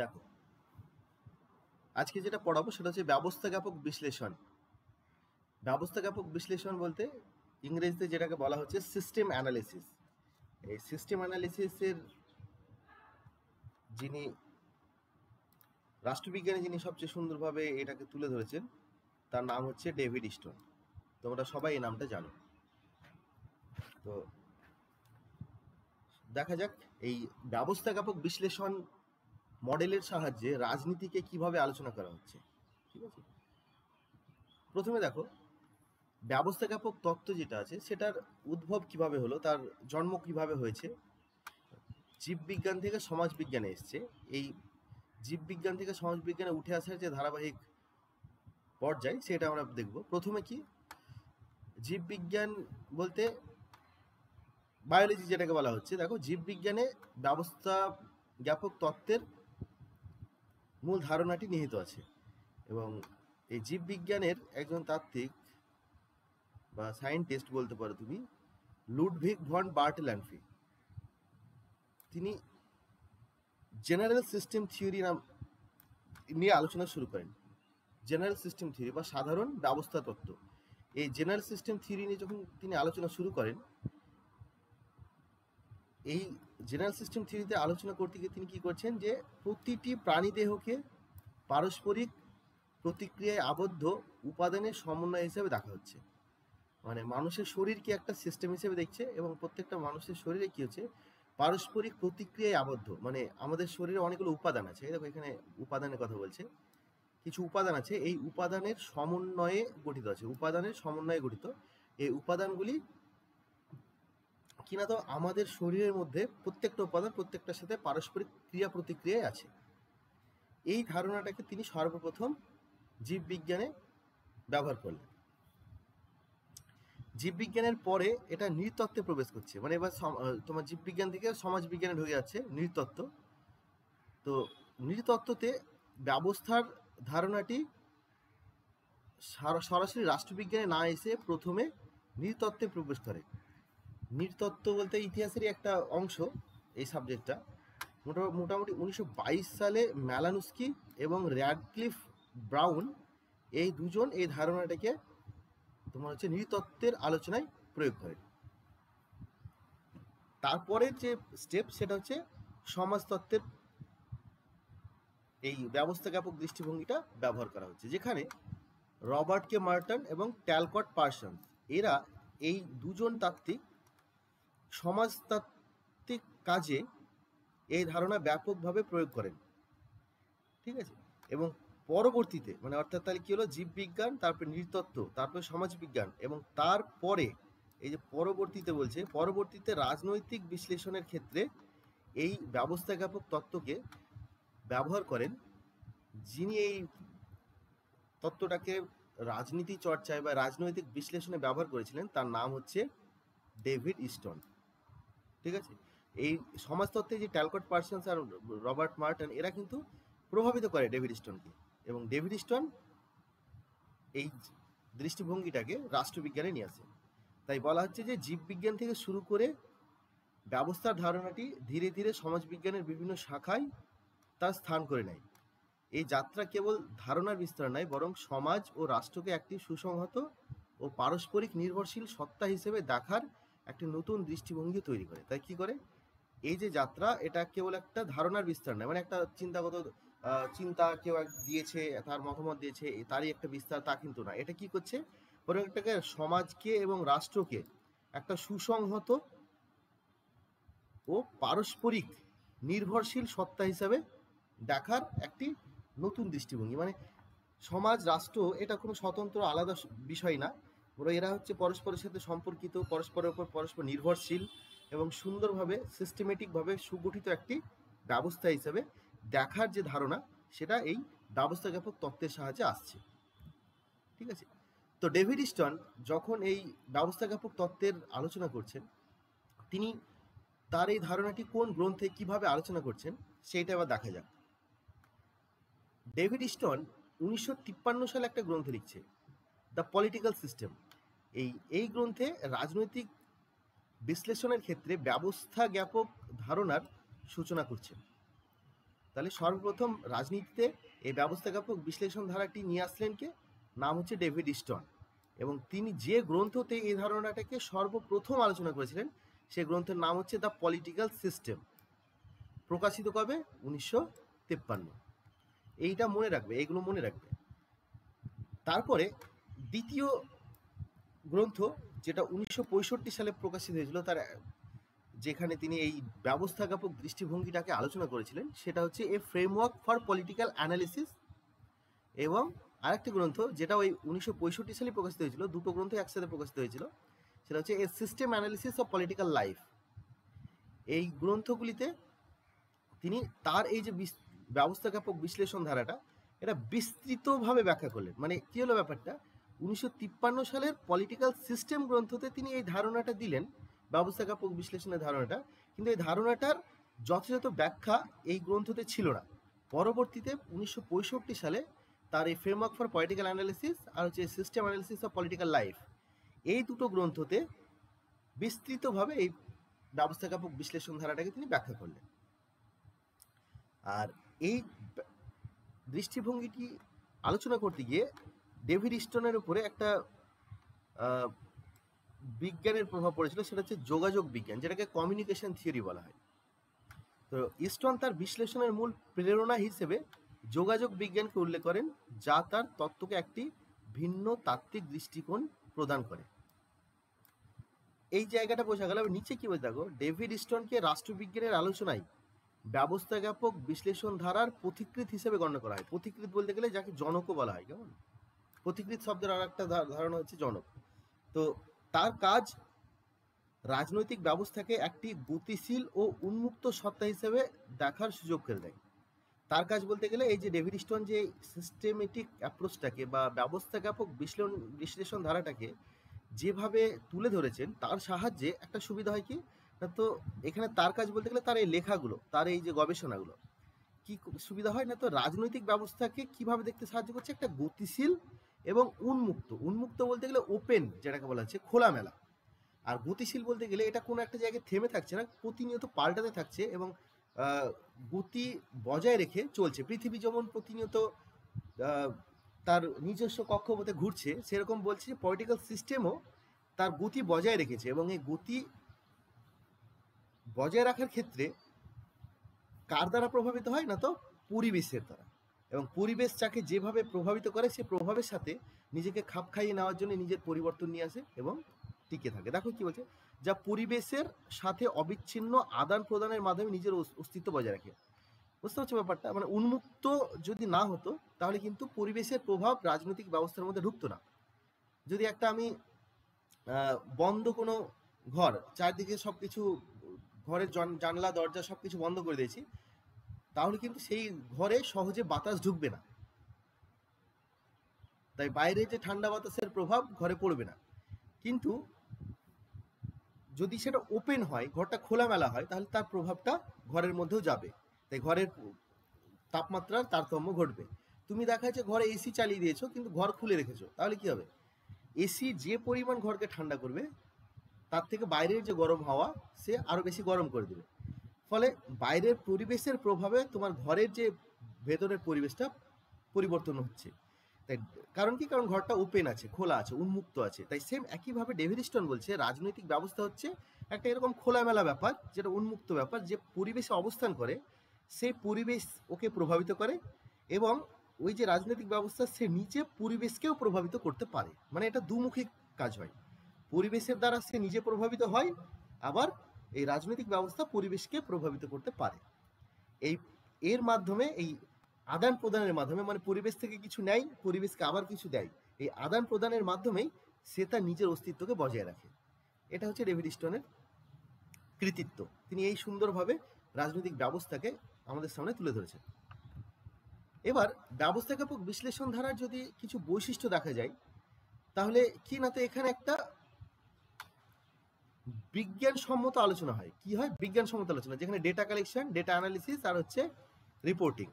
দেখো, আজকে যেটা পড়াবো সেটা হচ্ছে ব্যবস্থা জ্ঞাপক বিশ্লেষণ। ব্যবস্থা জ্ঞাপক বিশ্লেষণ বলতে ইংরেজিতে যেটাকে বলা হচ্ছে সিস্টেম অ্যানালিসিস। এই সিস্টেম অ্যানালিসিসের যিনি রাষ্ট্রবিজ্ঞানী, যিনি সবচেয়ে সুন্দরভাবে এটাকে তুলে ধরেছেন, তার নাম হচ্ছে ডেভিড স্টোন। তোমরা সবাই এই নামটা জানো। তো দেখা যাক এই ব্যবস্থা জ্ঞাপক বিশ্লেষণ মডেলের সাহায্যে রাজনীতিকে কিভাবে আলোচনা করা হচ্ছে। ঠিক আছে, প্রথমে দেখো ব্যবস্থা জ্ঞাপক তত্ত্ব যেটা আছে সেটার উদ্ভব কিভাবে হলো, তার জন্ম কিভাবে হয়েছে। জীববিজ্ঞান থেকে সমাজবিজ্ঞানে এসছে। এই জীববিজ্ঞান থেকে সমাজবিজ্ঞানে উঠে আসার যে ধারাবাহিক পর্যায় সেটা আমরা দেখব। প্রথমে কি জীববিজ্ঞান বলতে বায়োলজি যেটাকে বলা হচ্ছে, দেখো জীববিজ্ঞানে ব্যবস্থা জ্ঞাপক তত্ত্বের মূল ধারণাটি নিহিত আছে এবং এই জীববিজ্ঞানের একজন তাত্ত্বিক বা সায়েন্টিস্ট বলতে পারো তুমি, লুডভিগ ভন বার্টেলঅ্যান্ডফি, তিনি জেনারেল সিস্টেম থিওরি নাম নিয়ে আলোচনা শুরু করেন। জেনারেল সিস্টেম থিওরি বা সাধারণ ব্যবস্থা তত্ত্ব। এই জেনারেল সিস্টেম থিওরি নিয়ে যখন তিনি আলোচনা শুরু করেন, এই জেনারেল সিস্টেম থিওরিতে আলোচনা করতে গিয়ে তিনি কি করছেন যে প্রতিটি প্রাণীদেহকে পারস্পরিক প্রতিক্রিয়ায় আবদ্ধ উপাদানের সমন্বয় হিসেবে দেখা হচ্ছে। মানে মানুষের শরীরকে একটা সিস্টেম হিসেবে দেখছে এবং প্রত্যেকটা মানুষের শরীরে কি হচ্ছে, পারস্পরিক প্রতিক্রিয়ায় আবদ্ধ। মানে আমাদের শরীরে অনেকগুলো উপাদান আছে, দেখো এখানে উপাদানের কথা বলছে, কিছু উপাদান আছে, এই উপাদানের সমন্বয়ে গঠিত আছে, উপাদানের সমন্বয়ে গঠিত। এই উপাদানগুলি কিনা তো আমাদের শরীরের মধ্যে প্রত্যেকটা উপাদান প্রত্যেকটার সাথে পারস্পরিক ক্রিয়া প্রতিক্রিয়ায় আছে। এই ধারণাটাকে তিনি সর্বপ্রথম জীববিজ্ঞানে ব্যবহার করলেন। জীববিজ্ঞানের পরে এটা নৃতত্ত্বে প্রবেশ করছে, মানে এবার তোমার জীববিজ্ঞান থেকে সমাজবিজ্ঞানে ঢুকে যাচ্ছে নৃতত্ত্ব। তো নৃতত্ত্বতে ব্যবস্থার ধারণাটি সরাসরি রাষ্ট্রবিজ্ঞানে না এসে প্রথমে নৃতত্ত্বে প্রবেশ করে। নৃতত্ত্ব বলতে ইতিহাসেরই একটা অংশ এই সাবজেক্টটা। মোটামুটি 1922 সালে ম্যালানুস্কি এবং র্যাডক্লিফ ব্রাউন এই দুজন এই ধারণাটাকে তোমার হচ্ছে নৃতত্ত্বের আলোচনায় প্রয়োগ করে। তারপরের যে স্টেপ সেটা হচ্ছে সমাজতত্ত্বের এই ব্যবস্থা জ্ঞাপক দৃষ্টিভঙ্গিটা ব্যবহার করা হচ্ছে, যেখানে রবার্ট কে মার্টন এবং ট্যালকট পার্সন্স এরা এই দুজন তাত্ত্বিক সমাজতাত্ত্বিক কাজে এই ধারণা ব্যাপকভাবে প্রয়োগ করেন। ঠিক আছে, এবং পরবর্তীতে মানে অর্থাৎ তাহলে কি হলো, জীববিজ্ঞান, তারপরে নৃতত্ত্ব, তারপরে সমাজবিজ্ঞান, এবং তারপরে এই যে পরবর্তীতে বলছে, পরবর্তীতে রাজনৈতিক বিশ্লেষণের ক্ষেত্রে এই ব্যবস্থা জ্ঞাপক তত্ত্বকে ব্যবহার করেন। যিনি এই তত্ত্বটাকে রাজনীতি চর্চায় বা রাজনৈতিক বিশ্লেষণে ব্যবহার করেছিলেন তার নাম হচ্ছে ডেভিড স্টোন। ঠিক আছে, এই সমাজতত্ত্বে যে ট্যালকট পার্সন্স আর রবার্ট মার্টন এরা কিন্তু প্রভাবিত করে ডেভিড স্টোনকে, এবং ডেভিড স্টোন এই দৃষ্টিভঙ্গিটাকে রাষ্ট্রবিজ্ঞানে নিয়ে আসে। তাই বলা হচ্ছে যে জীববিজ্ঞান থেকে শুরু করে ব্যবস্থার ধারণাটি ধীরে ধীরে সমাজবিজ্ঞানের বিভিন্ন শাখায় তার স্থান করে নেয়। এই যাত্রা কেবল ধারণার বিস্তার নয়, বরং সমাজ ও রাষ্ট্রকে একটি সুসংহত ও পারস্পরিক নির্ভরশীল সত্তা হিসেবে দেখার একটি নতুন দৃষ্টিভঙ্গি তৈরি করে। তাই কি করে, এই যে যাত্রা এটা কেবল একটা ধারণার বিস্তার নয়, মানে একটা চিন্তাগত চিন্তা কেউ দিয়েছে, তার মতামত দিয়েছে, তারই একটা বিস্তার, তা কিন্তু না। এটা কি করছে, বরং এটাকে সমাজকে এবং রাষ্ট্রকে একটা সুসংহত ও পারস্পরিক নির্ভরশীল সত্তা হিসাবে দেখার একটি নতুন দৃষ্টিভঙ্গি। মানে সমাজ রাষ্ট্র এটা কোনো স্বতন্ত্র আলাদা বিষয় না, বরং এরা হচ্ছে পরস্পরের সাথে সম্পর্কিত, পরস্পরের উপর পরস্পর নির্ভরশীল এবং সুন্দরভাবে সিস্টেমেটিকভাবে সুগঠিত একটি ব্যবস্থা হিসেবে দেখার যে ধারণা, সেটা এই ব্যবস্থা জ্ঞাপক তত্ত্বের সাহায্যে আসছে। ঠিক আছে, তো ডেভিড স্টোন যখন এই ব্যবস্থা জ্ঞাপক তত্ত্বের আলোচনা করছেন, তিনি তার এই ধারণাটি কোন গ্রন্থে কিভাবে আলোচনা করছেন সেইটা এবার দেখা যাক। ডেভিড স্টোন 1953 সালে একটা গ্রন্থ লিখছে, দ্য পলিটিক্যাল সিস্টেম। এই গ্রন্থে রাজনৈতিক বিশ্লেষণের ক্ষেত্রে ব্যবস্থা জ্ঞাপক ধারণার সূচনা করছেন। তাহলে সর্বপ্রথম রাজনীতিতে এই ব্যবস্থাপক বিশ্লেষণ ধারাটি নিয়ে আসলেন কে? নাম হচ্ছে ডেভিড স্টন। এবং তিনি যে গ্রন্থতে এই ধারণাটাকে সর্বপ্রথম আলোচনা করেছিলেন সেই গ্রন্থের নাম হচ্ছে দ্য পলিটিক্যাল সিস্টেম। প্রকাশিত কবে? 1953। এইটা মনে রাখবে, এইগুলো মনে রাখবে। তারপরে দ্বিতীয় গ্রন্থ যেটা 1965 সালে প্রকাশিত হয়েছিল, তার যেখানে তিনি এই ব্যবস্থাপক দৃষ্টিভঙ্গিটাকে আলোচনা করেছিলেন, সেটা হচ্ছে এ ফ্রেমওয়ার্ক ফর পলিটিক্যাল অ্যানালিসিস। এবং আরেকটি গ্রন্থ যেটা ওই 1965 সালে প্রকাশিত হয়েছিল, দুটো গ্রন্থ একসাথে প্রকাশিত হয়েছিল, সেটা হচ্ছে a system analysis of political life. এই গ্রন্থগুলিতে তিনি তার এই যে ব্যবস্থাপক বিশ্লেষণ ধারাটা এটা বিস্তৃতভাবে ব্যাখ্যা করলেন। মানে কি হলো ব্যাপারটা, 1953 সালের পলিটিক্যাল সিস্টেম গ্রন্থতে তিনি এই ধারণাটা দিলেন, ব্যবস্থাপক বিশ্লেষণের ধারণাটা, কিন্তু এই ধারণাটার যথাযথ ব্যাখ্যা এই গ্রন্থতে ছিল না। পরবর্তীতে 1965 সালে তার এই ফ্রেমওয়ার্ক ফর পলিটিক্যাল অ্যানালিসিস আর হচ্ছে system analysis of political life, এই দুটো গ্রন্থতে বিস্তৃতভাবে এই ব্যবস্থাপক বিশ্লেষণ ধারাটাকে তিনি ব্যাখ্যা করলেন। আর এই দৃষ্টিভঙ্গিটি আলোচনা করতে গিয়ে ডেভিড স্টোনের উপরে একটা বিজ্ঞানের প্রভাব পড়েছিল, সেটা হচ্ছে যোগাযোগ বিজ্ঞান, যেটাকে কমিউনিকেশন থিওরি বলা হয়। তো স্টোন তার বিশ্লেষণের মূল প্রেরণা হিসেবে যোগাযোগ বিজ্ঞানকে উল্লেখ করেন, যা তার তত্ত্বকে একটি ভিন্ন তাত্ত্বিক দৃষ্টিকোণ প্রদান করে। এই জায়গাটা বোঝা গেল। নিচে কি বলতে থাকো, ডেভিড স্টোনকে রাষ্ট্রবিজ্ঞানের আলোচনায় ব্যবস্থাপক বিশ্লেষণ ধারার পথিকৃৎ হিসেবে গণ্য করা হয়। পথিকৃৎ বলতে গেলে যাকে জনকও বলা হয়। কেমন? পথিকৃৎ শব্দের আর একটা ধারণা হচ্ছে জনক। তো তার কাজ রাজনৈতিক ব্যবস্থাকে একটি গতিশীল ও উন্মুক্ত সত্তা হিসেবে দেখার সুযোগ করে দেয়। তার কাজ বলতে গেলে এই যে ডেভিড স্টোন যে সিস্টেমেটিক অ্যাপ্রোচটাকে বা ব্যবস্থাপক বিশ্লেষণ ধারাটাকে যেভাবে তুলে ধরেছেন, তার সাহায্যে একটা সুবিধা হয় কি না, তো এখানে তার কাজ বলতে গেলে তার এই লেখাগুলো, তার এই যে গবেষণাগুলো কি সুবিধা হয় না, তো রাজনৈতিক ব্যবস্থাকে কিভাবে দেখতে সাহায্য করছে, একটা গতিশীল এবং উন্মুক্ত। উন্মুক্ত বলতে গেলে ওপেন, যেটাকে বলা হচ্ছে খোলামেলা। আর গতিশীল বলতে গেলে এটা কোনো একটা জায়গায় থেমে থাকছে না, প্রতিনিয়ত পাল্টাতে থাকছে এবং গতি বজায় রেখে চলছে। পৃথিবী যেমন প্রতিনিয়ত তার নিজস্ব কক্ষপথে ঘুরছে, সেরকম বলছে যে পলিটিক্যাল সিস্টেমও তার গতি বজায় রেখেছে। এবং এই গতি বজায় রাখার ক্ষেত্রে কার দ্বারা প্রভাবিত হয় না, তো পরিবেশের দ্বারা। এবং পরিবেশ যাকে যেভাবে প্রভাবিত করে, সে প্রভাবের সাথে নিজেকে খাপ খাইয়ে নেওয়ার জন্য নিজের পরিবর্তন নিয়ে আসে এবং টিকে থাকে। দেখো কি বলছে, যা পরিবেশের সাথে অবিচ্ছিন্ন আদান প্রদানের মাধ্যমে নিজের অস্তিত্ব বজায় রাখে। বুঝতে পারছো ব্যাপারটা? মানে উন্মুক্ত যদি না হতো তাহলে কিন্তু পরিবেশের প্রভাব রাজনৈতিক ব্যবস্থার মধ্যে ঢুকতো না। যদি একটা আমি বন্ধ কোনো ঘর, চারদিকে সবকিছু, ঘরের জানলা দরজা সবকিছু বন্ধ করে দিয়েছি, তাহলে কিন্তু সেই ঘরে সহজে বাতাস ঢুকবে না। তাই বাইরে যে ঠান্ডা বাতাসের প্রভাব ঘরে পড়বে না। কিন্তু যদি সেটা ওপেন হয়, ঘরটা খোলামেলা হয়, তাহলে তার প্রভাবটা ঘরের মধ্যেও যাবে। তাই ঘরের তাপমাত্রার তারতম্য ঘটবে। তুমি দেখা যাচ্ছে ঘরে এসি চালিয়ে দিয়েছো কিন্তু ঘর খুলে রেখেছো, তাহলে কি হবে? এসি যে পরিমাণ ঘরকে ঠান্ডা করবে, তার থেকে বাইরের যে গরম হাওয়া সে আরো বেশি গরম করে দেবে। ফলে বাইরের পরিবেশের প্রভাবে তোমার ঘরের যে ভেতরের পরিবেশটা পরিবর্তন হচ্ছে। তাই কারণ কি? কারণ ঘরটা ওপেন আছে, খোলা আছে, উন্মুক্ত আছে। তাই সেম একইভাবে ডেভিড স্টোন বলছে রাজনৈতিক ব্যবস্থা হচ্ছে একটা এরকম খোলামেলা ব্যাপার, যেটা উন্মুক্ত ব্যাপার। যে পরিবেশে অবস্থান করে সেই পরিবেশ ওকে প্রভাবিত করে, এবং ওই যে রাজনৈতিক ব্যবস্থা সে নিচে পরিবেশকেও প্রভাবিত করতে পারে। মানে এটা দুমুখী কাজ হয়, পরিবেশের দ্বারা সে নিজে প্রভাবিত হয়, আবার এই রাজনৈতিক ব্যবস্থা পরিবেশকে প্রভাবিত করতে পারে। এর মাধ্যমে, এই আদান প্রদানের মাধ্যমে, মানে পরিবেশ থেকে কিছু নেয়, পরিবেশকে আবার কিছু দেয়, এই আদান প্রদানের মাধ্যমেই সে তার নিজের অস্তিত্বকে বজায় রাখে। এটা হচ্ছে ডেভিড স্টোনের কৃতিত্ব। তিনি এই সুন্দরভাবে রাজনৈতিক ব্যবস্থাকে আমাদের সামনে তুলে ধরেছেন। এবার ব্যবস্থাপক বিশ্লেষণ ধারার যদি কিছু বৈশিষ্ট্য দেখা যায়, তাহলে কি না, তো এখানে একটা বিজ্ঞানসম্মত আলোচনা হয়। কি হয়? বিজ্ঞানসম্মত আলোচনা, যেখানে ডেটা কালেকশন, ডেটা অ্যানালিসিস আর হচ্ছে রিপোর্টিং,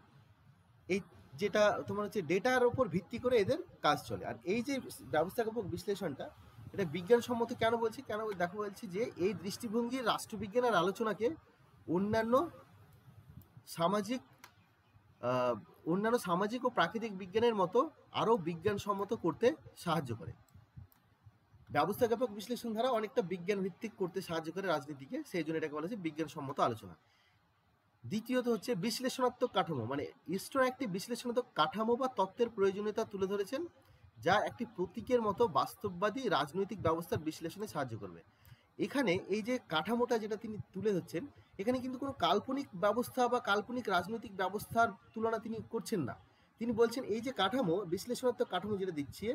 এই যেটা তোমার হচ্ছে ডেটার উপর ভিত্তি করে এদের কাজ চলে। আর এই যে ব্যবস্থাপক বিশ্লেষণটা, এটা বিজ্ঞানসম্মত কেন বলছি? কেন দেখো বলছি যে এই দৃষ্টিভঙ্গি রাষ্ট্রবিজ্ঞানের আলোচনাকে অন্যান্য সামাজিক অন্যান্য সামাজিক ও প্রাকৃতিক বিজ্ঞানের মতো আরও বিজ্ঞানসম্মত করতে সাহায্য করে। ব্যবস্থাপক বিশ্লেষণ ধারা অনেকটা বিজ্ঞান ভিত্তিক করতে সাহায্য করে রাজনীতিকে, সেই জন্য এটাকে বলা হচ্ছে বিজ্ঞানসম্মত আলোচনা। দ্বিতীয়ত হচ্ছে বিশ্লেষণাত্মক কাঠামো, মানে ইস্টোর একটি বিশ্লেষণাত্মক কাঠামো বা তত্ত্বের প্রয়োজনীয়তা তুলে ধরেছেন, যা একটি প্রতীকের মতো বাস্তববাদী রাজনৈতিক ব্যবস্থার বিশ্লেষণে সাহায্য করবে। এখানে এই যে কাঠামোটা যেটা তিনি তুলে ধরছেন, এখানে কিন্তু কোনো কাল্পনিক ব্যবস্থা বা কাল্পনিক রাজনৈতিক ব্যবস্থার তুলনা তিনি করছেন না। তিনি বলছেন এই যে কাঠামো, বিশ্লেষণাত্মক কাঠামো যেটা দিচ্ছে,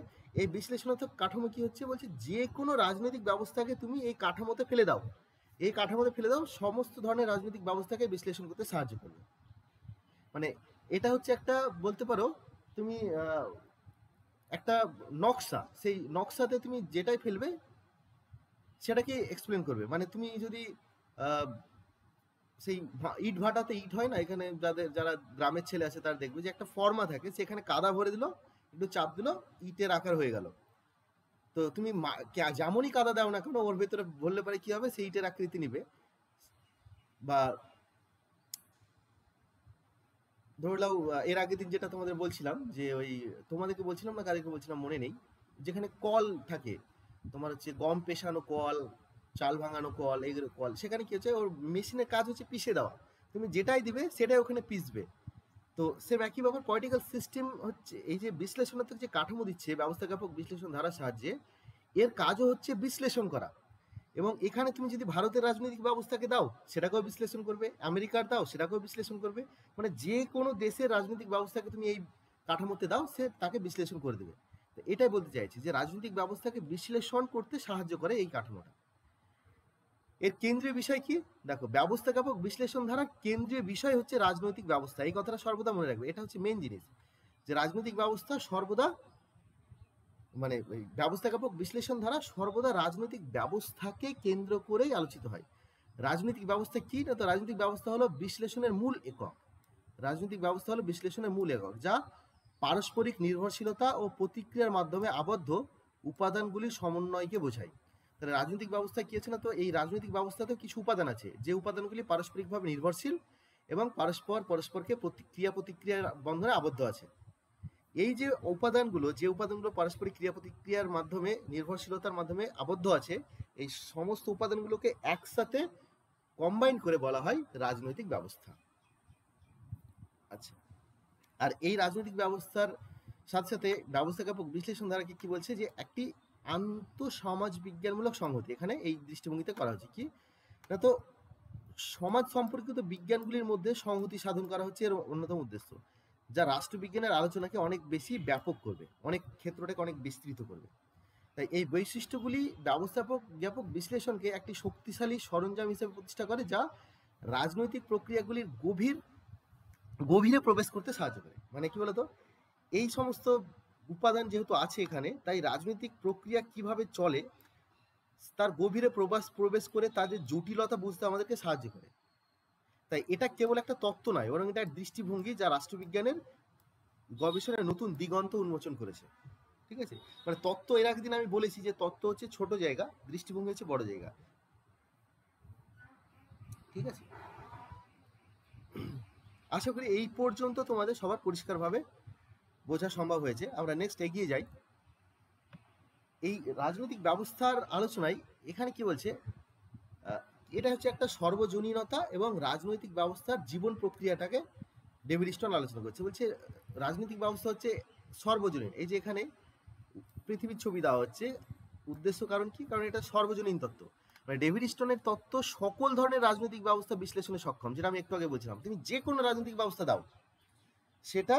এই বিশ্লেষণাত্মক কাঠামো কি হচ্ছে বলছে, যে কোনো রাজনৈতিক ব্যবস্থাকে তুমি এই কাঠামোতে ফেলে দাও, এই কাঠামোতে ফেলে দাও, সমস্ত ধরনের রাজনৈতিক ব্যবস্থাকে বিশ্লেষণ করতে সাহায্য করবে। মানে এটা হচ্ছে একটা, বলতে পারো তুমি একটা নকশা, সেই নকশাতে তুমি যেটাই ফেলবে সেটাকে এক্সপ্লেন করবে। মানে তুমি যদি সেই ইট ভাটাতে ইট হয় না, এখানে যারা গ্রামের ছেলে আছে তারা দেখবে যে একটা ফর্মা থাকে, সেখানে কাদা ভরে দিল, একটু চাপ দিল, ইটের আকার হয়ে গেল। তো তুমি যেমনই কাদা দাও না কেন, ওর ভেতরে ভরলে পরে কি হবে, সেই ইটের আকৃতি নিবে। বা ধরে নাও এর আগের দিন যেটা তোমাদের বলছিলাম, যে ওই তোমাদেরকে বলছিলাম না কাদেরকে বলছিলাম মনে নেই, যেখানে কল থাকে তোমার হচ্ছে গম পেশানো কল, চাল ভাঙানো কল, এগুলো কল, সেখানে কি হচ্ছে, ওর মেশিনের কাজ হচ্ছে পিষে দেওয়া, তুমি যেটাই দিবে সেটাই ওখানে পিষবে। তো সেম একই ব্যাপার পলিটিক্যাল সিস্টেম হচ্ছে, এই যে বিশ্লেষণাত্মক যে কাঠামো দিচ্ছে ব্যবস্থাপক বিশ্লেষণ ধারার সাহায্যে, এর কাজও হচ্ছে বিশ্লেষণ করা। এবং এখানে তুমি যদি ভারতের রাজনৈতিক ব্যবস্থাকে দাও সেটাকেও বিশ্লেষণ করবে, আমেরিকার দাও সেটাকেও বিশ্লেষণ করবে, মানে যে কোনো দেশের রাজনৈতিক ব্যবস্থাকে তুমি এই কাঠামোতে দাও, সে তাকে বিশ্লেষণ করে দেবে। তো এটাই বলতে চাইছি যে রাজনৈতিক ব্যবস্থাকে বিশ্লেষণ করতে সাহায্য করে এই কাঠামোটা। এর কেন্দ্রীয় বিষয় কি? দেখো, ব্যবস্থাপক বিশ্লেষণ ধারার কেন্দ্রীয় বিষয় হচ্ছে রাজনৈতিক ব্যবস্থা, এই কথাটা সর্বদা মনে রাখবে, এটা হচ্ছে মেন জিনিস, যে রাজনৈতিক ব্যবস্থা সর্বদা, মানে ব্যবস্থাপক বিশ্লেষণ ধারা সর্বদা রাজনৈতিক ব্যবস্থাকে কেন্দ্র করেই আলোচিত হয়। রাজনৈতিক ব্যবস্থা কি না, তো রাজনৈতিক ব্যবস্থা হলো বিশ্লেষণের মূল একক। রাজনৈতিক ব্যবস্থা হলো বিশ্লেষণের মূল একক, যা পারস্পরিক নির্ভরশীলতা ও প্রতিক্রিয়ার মাধ্যমে আবদ্ধ উপাদানগুলির সমন্বয়কে বোঝায়। তাহলে রাজনৈতিক ব্যবস্থা কি আছে না, তো এই রাজনৈতিক ব্যবস্থাতেও কিছু উপাদান আছে, যে উপাদানগুলি পারস্পরিকভাবে নির্ভরশীল এবং পরস্পরকে প্রতিক্রিয়ার বন্ধনে আবদ্ধ আছে। এই যে উপাদানগুলো পারস্পরিক ক্রিয়া প্রতিক্রিয়ার মাধ্যমে, নির্ভরশীলতার মাধ্যমে আবদ্ধ আছে, এই সমস্ত উপাদানগুলোকে একসাথে কম্বাইন করে বলা হয় রাজনৈতিক ব্যবস্থা। আচ্ছা, আর এই রাজনৈতিক ব্যবস্থার সাথে সাথে ব্যবস্থাপক বিশ্লেষণ ধারাকে কি বলছে, যে একটি আন্তঃসমাজ বিজ্ঞানমূলক সংহতি, এখানে এই দৃষ্টিভঙ্গিতে করা হচ্ছে কি না, তো সমাজ সম্পর্কিত বিজ্ঞানগুলির মধ্যে সংহতি সাধন করা হচ্ছে এর অন্যতম উদ্দেশ্য, যা রাষ্ট্রবিজ্ঞানের আলোচনাকে অনেক বেশি ব্যাপক করবে, অনেক ক্ষেত্রটাকে অনেক বিস্তৃত করবে। তাই এই বৈশিষ্ট্যগুলি ব্যাপক বিশ্লেষণকে একটি শক্তিশালী সরঞ্জাম হিসেবে প্রতিষ্ঠা করে, যা রাজনৈতিক প্রক্রিয়াগুলির গভীরে প্রবেশ করতে সাহায্য করে। মানে কি বলতো, এই সমস্ত উপাদান যেহেতু আছে এখানে, তাই রাজনৈতিক প্রক্রিয়া কিভাবে চলে তার গভীরে প্রবেশ করে তাদের জটিলতা বুঝতে আমাদেরকে সাহায্য করে। তাই এটা কেবল একটা তত্ত্ব নয়, বরং এটা এক দৃষ্টিভঙ্গি যা রাষ্ট্রবিজ্ঞানের গবেষণায় নতুন দিগন্ত উন্মোচন করেছে। ঠিক আছে, মানে তত্ত্ব, এর একদিন আমি বলেছি যে তত্ত্ব হচ্ছে ছোট জায়গা, দৃষ্টিভঙ্গি হচ্ছে বড় জায়গা। ঠিক আছে, আশা করি এই পর্যন্ত তোমাদের সবার পরিষ্কারভাবে বোঝা সম্ভব হয়েছে। আমরা নেক্সট এগিয়ে যাই। এই রাজনৈতিক ব্যবস্থার আলোচনায় এখানে কি বলছে, এটা হচ্ছে একটা সর্বজনীনতা এবং রাজনৈতিক ব্যবস্থার জীবন প্রক্রিয়াটাকে ডেভিড স্টোন আলোচনা করছে। বলছে রাজনৈতিক ব্যবস্থা হচ্ছে সর্বজনীন। এই যে এখানে পৃথিবীর ছবি দেওয়া হচ্ছে, উদ্দেশ্য কারণ কি, কারণ এটা সর্বজনীন তত্ত্ব। মানে ডেভিড স্টোনের তত্ত্ব সকল ধরনের রাজনৈতিক ব্যবস্থা বিশ্লেষণে সক্ষম, যেটা আমি একটু আগে বলছিলাম, তুমি যে কোনো রাজনৈতিক ব্যবস্থা দাও সেটা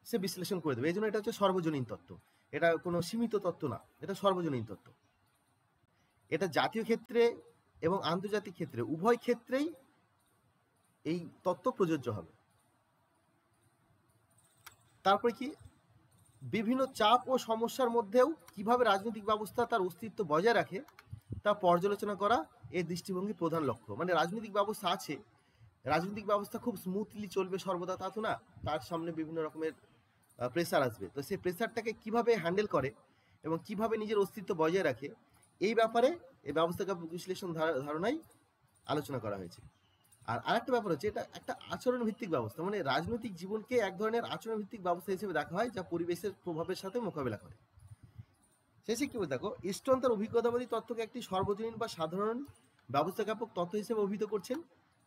সে বিশ্লেষণ করে দেবে। এই জন্য এটা হচ্ছে সর্বজনীন তত্ত্ব, এটা কোনো সীমিত তত্ত্ব না, এটা সর্বজনীন তত্ত্ব। এটা জাতীয় ক্ষেত্রে এবং আন্তর্জাতিক ক্ষেত্রে উভয় ক্ষেত্রেই এই তত্ত্ব প্রযোজ্য হবে। তারপরে কি, বিভিন্ন চাপ ও সমস্যার মধ্যেও কিভাবে রাজনৈতিক ব্যবস্থা তার অস্তিত্ব বজায় রাখে তা পর্যালোচনা করা এই দৃষ্টিভঙ্গির প্রধান লক্ষ্য। মানে রাজনৈতিক ব্যবস্থা আছে, রাজনৈতিক ব্যবস্থা খুব স্মুথলি চলবে সর্বদা তা তো না, তার সামনে বিভিন্ন রকমের প্রেসার আসবে। তো সেই প্রেসারটাকে কিভাবে হ্যান্ডেল করে এবং কিভাবে নিজের অস্তিত্ব বজায় রাখে, এই ব্যাপারে এই ব্যবস্থাপক বিশ্লেষণ ধারণায় আলোচনা করা হয়েছে। আর আরেকটা ব্যাপার হচ্ছে এটা একটা আচরণ ভিত্তিক ব্যবস্থা, মানে রাজনৈতিক জীবনকে এক ধরনের আচরণ ভিত্তিক ব্যবস্থা হিসেবে দেখা হয় যা পরিবেশের প্রভাবের সাথে মোকাবিলা করে। শেষে কি বলে দেখো, ইস্টন তার অভিজ্ঞতাবাদী তত্ত্বকে একটি সর্বজনীন বা সাধারণ ব্যবস্থাজ্ঞাপক তত্ত্ব হিসেবে অভিহিত করছেন।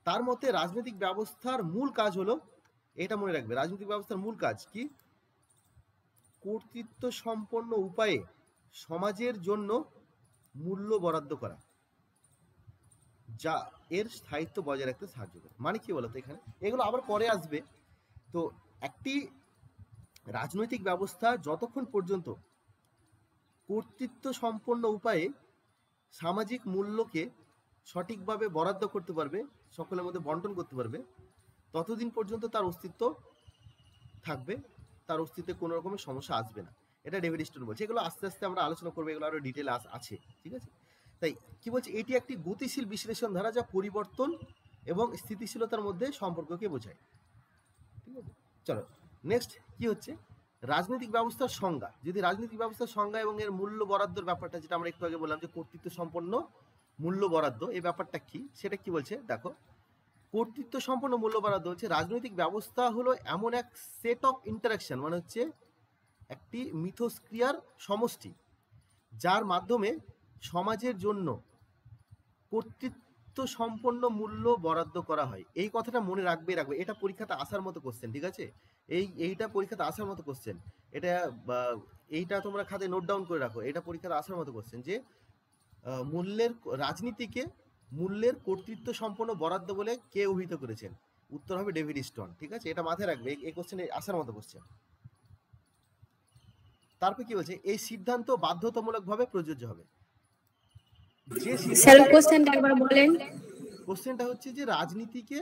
তার মতে রাজনৈতিক ব্যবস্থার মূল কাজ হলো, এটা মনে রাখবে, রাজনৈতিক ব্যবস্থার মূল কাজ কি, কর্তৃত্ব সম্পন্ন উপায়ে সমাজের জন্য মূল্য বরাদ্দ করা, যা এর স্থায়িত্ব বজায় রাখতে সাহায্য করে। মানে কি বলতো, এখানে এগুলো আবার পরে আসবে। তো একটি রাজনৈতিক ব্যবস্থা যতক্ষণ পর্যন্ত কর্তৃত্ব সম্পন্ন উপায়ে সামাজিক মূল্যকে সঠিকভাবে বরাদ্দ করতে পারবে, সকলের মধ্যে বন্টন করতে পারবে, ততদিন পর্যন্ত তার অস্তিত্ব থাকবে, তার অস্তিত্বে কোনো রকমের সমস্যা আসবে না। এটা ডেভিড স্টোন বলছে। এগুলো আস্তে আস্তে আমরা আলোচনা করবো, এগুলো আরো ডিটেল আছে, ঠিক আছে। তাই কি বলছে, এটি একটি গতিশীল বিশ্লেষণ ধারা যা পরিবর্তন এবং স্থিতিশীলতার মধ্যে সম্পর্ককে বোঝায়, ঠিক আছে। চলো নেক্সট কি হচ্ছে, রাজনৈতিক ব্যবস্থার সংজ্ঞা। যদি রাজনৈতিক ব্যবস্থার সংজ্ঞা এবং এর মূল্য বরাদ্দর ব্যাপারটা, যেটা আমরা একটু আগে বললাম যে কর্তৃত্ব সম্পন্ন মূল্য বরাদ্দ, এই ব্যাপারটা কি সেটা কি বলছে দেখো। কর্তৃত্ব সম্পন্ন মূল্য বরাদ্দ হচ্ছে রাজনৈতিক ব্যবস্থা হলো এমন এক সেট অফ ইন্টারাকশন, মানে হচ্ছে একটি মিথস্ক্রিয়ার সমষ্টি, যার মাধ্যমে সমাজের জন্য কর্তৃত্ব সম্পন্ন মূল্য বরাদ্দ করা হয়। এই কথাটা মনে রাখবে, এটা পরীক্ষাতে আসার মতো কোশ্চেন, ঠিক আছে। এইটা পরীক্ষাতে আসার মতো কোশ্চেন, এটা এইটা তোমরা খাতে নোট ডাউন করে রাখো, এটা পরীক্ষাতে আসার মতো কোশ্চেন যে মূল্যের রাজনীতিকে মূল্যের কর্তৃত্ব সম্পন্ন বরাদ্দ বলে কে অভিহিত করেছেন, উত্তর হবে ডেভিড স্টোন, ঠিক আছে। এটা মাথায় রাখবে, এই কোশ্চেনে আসার মতো কোশ্চেন। তারপর কি বলছে, এই সিদ্ধান্ত বাধ্যতামূলকভাবে প্রযোজ্য হবে। যে স্যার কোশ্চেনটা একবার বলেন। কোশ্চেনটা হচ্ছে যে রাজনীতিকে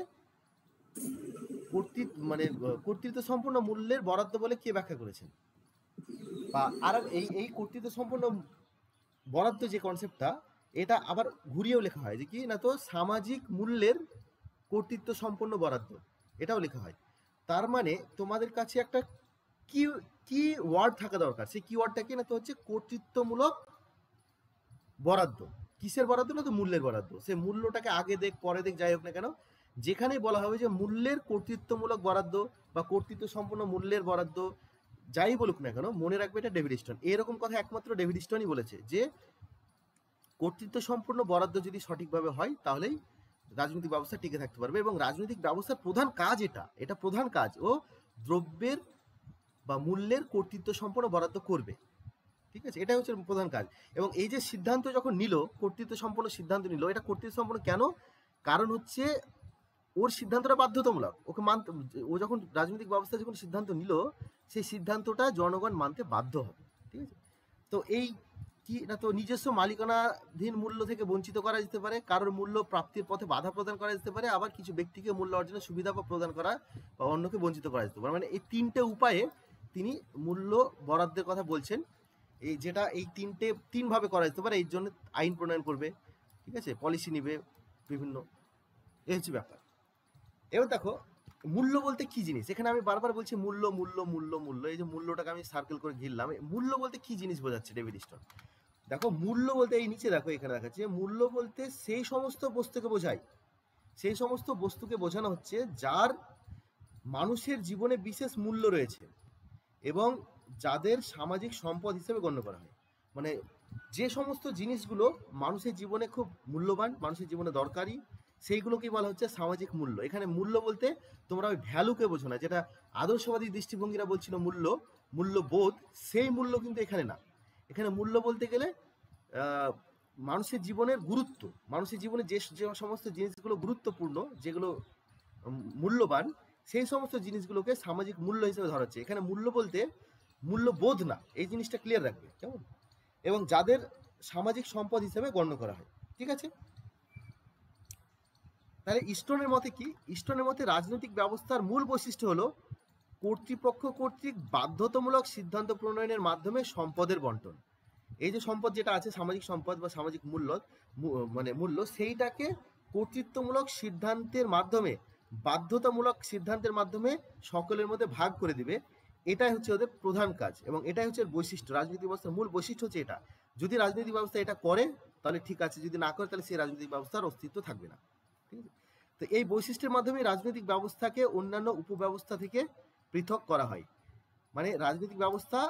কর্তৃত্ব সম্পন্ন মূল্যের বরাদ্দ বলে কে ব্যাখ্যা করেছেন, বা আর এই কর্তৃত্ব সম্পন্ন বরাদ্দ যে কনসেপ্টটা, এটা আবার ঘুরিয়েও লেখা হয় যে কি না, তো সামাজিক মূল্যের কর্তৃত্ব সম্পন্ন বরাদ্দ, এটাও লেখা হয়। তার মানে তোমাদের কাছে একটা কি কি ওয়ার্ড থাকা দরকার, সেই কি ওয়ার্ডটা কি না, তো হচ্ছে কর্তৃত্বমূলক বরাদ্দ। কিসের বরাদ্দ না, তো মূল্যের বরাদ্দ। সে মূল্যটাকে আগে দেখ পরে দেখ, যাই হোক না কেন, যেখানেই বলা হবে যে মূল্যের কর্তৃত্বমূলক বরাদ্দ বা কর্তৃত্ব সম্পন্ন মূল্যের বরাদ্দ, যাই বলুক না কেন, মনে রাখবে এটা ডেভিড স্টোন। এরকম কথা একমাত্র ডেভিড স্টোনই বলেছে যে কর্তৃত্ব সম্পন্ন বরাদ্দ যদি সঠিকভাবে হয় তাহলেই রাজনৈতিক ব্যবস্থা টিকে থাকতে পারবে। এবং রাজনৈতিক ব্যবস্থার প্রধান কাজ এটা প্রধান কাজ, ও দ্রব্যের বা মূল্যের কর্তৃত্ব সম্পন্ন বরাদ্দ করবে, ঠিক আছে। এটা হচ্ছে প্রধান কাজ। এবং এই যে সিদ্ধান্ত যখন নিল, কর্তৃত্ব সম্পন্ন সিদ্ধান্ত নিল, এটা কর্তৃত্ব সম্পন্ন কেন, কারণ হচ্ছে ওর সিদ্ধান্তটা বাধ্যতামূলক, ওকে মানতে, ও যখন রাজনৈতিক ব্যবস্থা যখন সিদ্ধান্ত নিল, সেই সিদ্ধান্তটা জনগণ মানতে বাধ্য হবে, ঠিক আছে। তো এই কি না, তো নিজস্ব মালিকানাধীন মূল্য থেকে বঞ্চিত করা যেতে পারে, কারোর মূল্য প্রাপ্তির পথে বাধা প্রদান করা যেতে পারে, আবার কিছু ব্যক্তিকে মূল্য অর্জনের সুবিধা বা প্রদান করা বা অন্যকে বঞ্চিত করা যেতে পারে। মানে এই তিনটে উপায়ে তিনি মূল্য বরাদ্দের কথা বলছেন, এই যেটা এই তিনভাবে করা যেতে পারে। এই জন্য আইন প্রণয়ন করবে, ঠিক আছে, পলিসি নিবে বিভিন্ন, এই হচ্ছে ব্যাপার। এবার দেখো মূল্য বলতে কি জিনিস, এখানে আমি বারবার বলছি মূল্য মূল্য মূল্য মূল্য, এই যে মূল্যটাকে আমি সার্কেল করে ঘিরলাম, মূল্য বলতে কি জিনিস বোঝাচ্ছে ডেভিড স্টোন। দেখো মূল্য বলতে, এই নিচে দেখো এখানে দেখাচ্ছে, মূল্য বলতে সেই সমস্ত বস্তুকে বোঝায়, সেই সমস্ত বস্তুকে বোঝানো হচ্ছে যার মানুষের জীবনে বিশেষ মূল্য রয়েছে এবং যাদের সামাজিক সম্পদ হিসেবে গণ্য করা হয়। মানে যে সমস্ত জিনিসগুলো মানুষের জীবনে খুব মূল্যবান, মানুষের জীবনে দরকারি, সেইগুলোকেই বলা হচ্ছে সামাজিক মূল্য। এখানে মূল্য বলতে তোমরা ওই ভ্যালুকে বোঝো না, যেটা আদর্শবাদী দৃষ্টিভঙ্গিরা বলছিল মূল্যবোধ, সেই মূল্য কিন্তু এখানে না। এখানে মূল্য বলতে গেলে মানুষের জীবনের গুরুত্ব, মানুষের জীবনে যে সমস্ত জিনিসগুলো গুরুত্বপূর্ণ, যেগুলো মূল্যবান, সেই সমস্ত জিনিসগুলোকে সামাজিক মূল্য হিসেবে ধরা হচ্ছে। এখানে মূল্য বলতে মূল্যবোধ না, এই জিনিসটা ক্লিয়ার রাখবে, কেমন, এবং যাদের সামাজিক সম্পদ হিসেবে গণ্য করা হয়, ঠিক আছে। তাহলে স্টোনের মতে কি, স্টোনের মতে রাজনৈতিক ব্যবস্থার মূল বৈশিষ্ট্য হলো কর্তৃপক্ষ কর্তৃক বাধ্যতামূলক সিদ্ধান্ত প্রণয়নের মাধ্যমে সম্পদের বন্টন। এই যে সম্পদ যেটা আছে, সামাজিক সম্পদ বা সামাজিক মূল্য, সেইটাকে কর্তৃত্বমূলক সিদ্ধান্তের মাধ্যমে, বাধ্যতামূলক সিদ্ধান্তের মাধ্যমে সকলের মধ্যে ভাগ করে দিবে। এটাই হচ্ছে ওদের প্রধান কাজ এবং এটাই হচ্ছে বৈশিষ্ট্য। রাজনৈতিক ব্যবস্থার মূল বৈশিষ্ট্য হচ্ছে এটা। যদি রাজনৈতিক ব্যবস্থা এটা করে তাহলে ঠিক আছে, যদি না করে তাহলে সেই রাজনৈতিক ব্যবস্থার অস্তিত্ব থাকবে না, ঠিক আছে। তো এই বৈশিষ্ট্যের মাধ্যমে রাজনৈতিক ব্যবস্থাকে অন্যান্য উপব্যবস্থা থেকে পৃথক করা হয়। মানে রাজনৈতিক ব্যবস্থা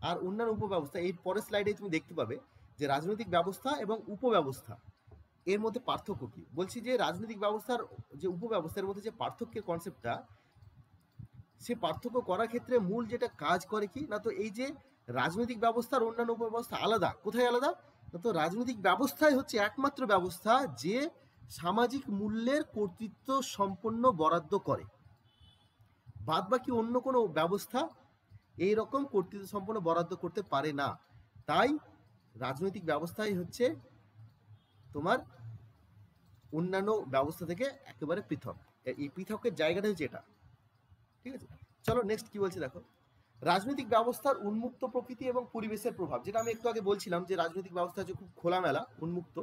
আর অন্যান্য উপব্যবস্থা, এই পরের স্লাইডে তুমি দেখতে পাবে যে রাজনৈতিক ব্যবস্থা এবং উপব্যবস্থা এর মধ্যে পার্থক্য কি। বলছি যে রাজনৈতিক ব্যবস্থার যে উপব্যবস্থার মধ্যে যে পার্থক্যের কনসেপ্টটা, সে পার্থক্য করার ক্ষেত্রে মূল যেটা কাজ করে কি না, তো এই যে রাজনৈতিক ব্যবস্থার অন্যান্য উপব্যবস্থা আলাদা। কোথায় আলাদা না, তো রাজনৈতিক ব্যবস্থাই হচ্ছে একমাত্র ব্যবস্থা যে সামাজিক মূল্যের কর্তৃত্ব সম্পন্ন বরাদ্দ করে। বাদ বাকি অন্য কোনো ব্যবস্থা এই রকম কর্তৃত্ব সম্পন্ন বরাদ্দ করতে পারে না। তাই রাজনৈতিক ব্যবস্থাই হচ্ছে তোমার অন্যান্য ব্যবস্থা থেকে একেবারে পৃথক। এই পৃথকের জায়গাটা হচ্ছে এটা। ঠিক আছে, চলো নেক্সট কি বলছে দেখো। রাজনৈতিক ব্যবস্থার উন্মুক্ত প্রকৃতি এবং পরিবেশের প্রভাব, যেটা আমি একটু আগে বলছিলাম যে রাজনৈতিক ব্যবস্থা হচ্ছে খুব খোলামেলা, উন্মুক্ত।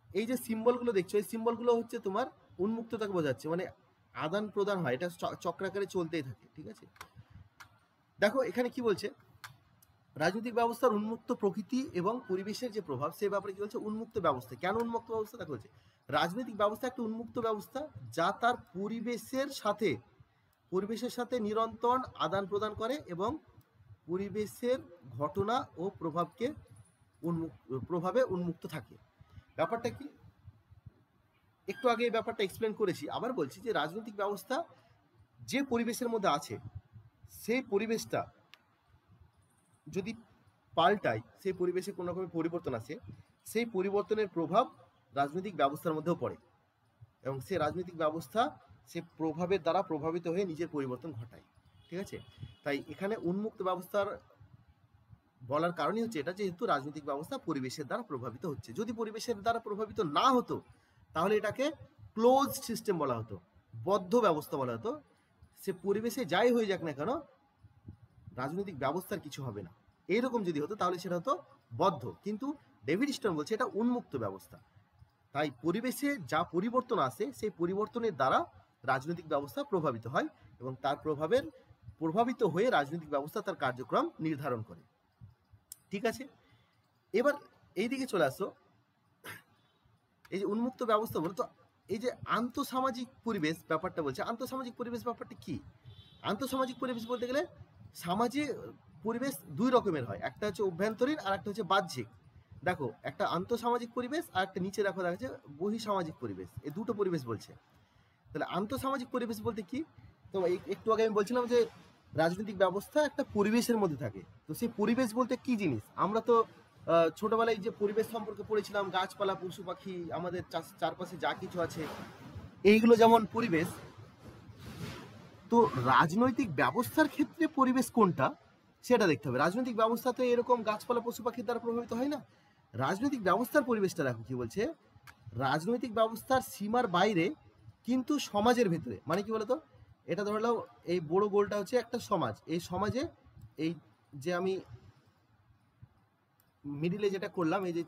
এই যে সিম্বলগুলো দেখছো, এই সিম্বলগুলো হচ্ছে তোমার উন্মুক্ততাকে বোঝাচ্ছে, মানে আদান প্রদান হয়, এটা চক্রাকারে চলতেই থাকে। ঠিক আছে, দেখো এখানে কি বলছে, রাজনৈতিক ব্যবস্থার উন্মুক্ত প্রকৃতি এবং পরিবেশের যে প্রভাব সে ব্যাপারে কি বলছে, উন্মুক্ত ব্যবস্থা। কেন উন্মুক্ত ব্যবস্থা দেখো বলছে, রাজনৈতিক ব্যবস্থা একটা উন্মুক্ত ব্যবস্থা যা তার পরিবেশের সাথে নিরন্তর আদান প্রদান করে এবং পরিবেশের ঘটনা ও প্রভাবে উন্মুক্ত থাকে। ব্যাপারটা কি, একটু আগে এই ব্যাপারটা এক্সপ্লেন করেছি, আবার বলছি যে রাজনৈতিক ব্যবস্থা যে পরিবেশের মধ্যে আছে, সেই পরিবেশটা যদি পাল্টায়, সেই পরিবেশে কোনো রকমের পরিবর্তন আসে, সেই পরিবর্তনের প্রভাব রাজনৈতিক ব্যবস্থার মধ্যেও পড়ে এবং সেই রাজনৈতিক ব্যবস্থা সে প্রভাবের দ্বারা প্রভাবিত হয়ে নিজের পরিবর্তন ঘটায়। ঠিক আছে, তাই এখানে উন্মুক্ত ব্যবস্থার বলার কারণই হচ্ছে এটা, যেহেতু রাজনৈতিক ব্যবস্থা পরিবেশের দ্বারা প্রভাবিত হচ্ছে। যদি পরিবেশের দ্বারা প্রভাবিত না হতো তাহলে এটাকে ক্লোজ সিস্টেম বলা হতো, বদ্ধ ব্যবস্থা বলা হতো। সে পরিবেশে যাই হয়ে যাক না কেন, রাজনৈতিক ব্যবস্থার কিছু হবে না। এইরকম যদি হতো তাহলে সেটা হতো বদ্ধ, কিন্তু ডেভিড স্টোন বলছে এটা উন্মুক্ত ব্যবস্থা। তাই পরিবেশে যা পরিবর্তন আসে সেই পরিবর্তনের দ্বারা রাজনৈতিক ব্যবস্থা প্রভাবিত হয় এবং তার প্রভাবিত হয়ে রাজনৈতিক ব্যবস্থা তার কার্যক্রম নির্ধারণ করে। ঠিক আছে, এবার এই দিকে চলে আসো। এই যে উন্মুক্ত ব্যবস্থা বলে, তো এই যে আন্তঃসামাজিক পরিবেশ ব্যাপারটা বলছে, আন্তঃসামাজিক পরিবেশ ব্যাপারটা কি। আন্তঃসামাজিক পরিবেশ বলতে গেলে সামাজিক পরিবেশ দুই রকমের হয়, একটা হচ্ছে অভ্যন্তরীণ আর একটা হচ্ছে বাহ্যিক। দেখো একটা আন্তঃসামাজিক পরিবেশ আর একটা নিচে দেখা যাচ্ছে বহিঃসামাজিক পরিবেশ, এই দুটো পরিবেশ বলছে। তাহলে আন্তঃসামাজিক পরিবেশ বলতে কি, তো একটু আগে আমি বলছিলাম যে রাজনৈতিক ব্যবস্থা একটা পরিবেশের মধ্যে থাকে। তো সেই পরিবেশ বলতে কি জিনিস, আমরা তো ছোটবেলায় যে পরিবেশ সম্পর্কে পড়েছিলাম, গাছপালা পশু পাখি আমাদের চারপাশে যা কিছু আছে এইগুলো যেমন পরিবেশ। তো রাজনৈতিক ব্যবস্থার ক্ষেত্রে পরিবেশ কোনটা সেটা দেখতে হবে। রাজনৈতিক ব্যবস্থা তো এরকম গাছপালা পশু পাখির দ্বারা প্রভাবিত হয় না। রাজনৈতিক ব্যবস্থার পরিবেশটা দেখো কি বলছে, রাজনৈতিক ব্যবস্থার সীমার বাইরে কিন্তু সমাজের ভেতরে। মানে কি বলতো, এটা ধরলাম এই বড় গোলটা হচ্ছে একটা সমাজ, এই সমাজে এই যে আমি মিডিলে যেটা করলাম, এই যে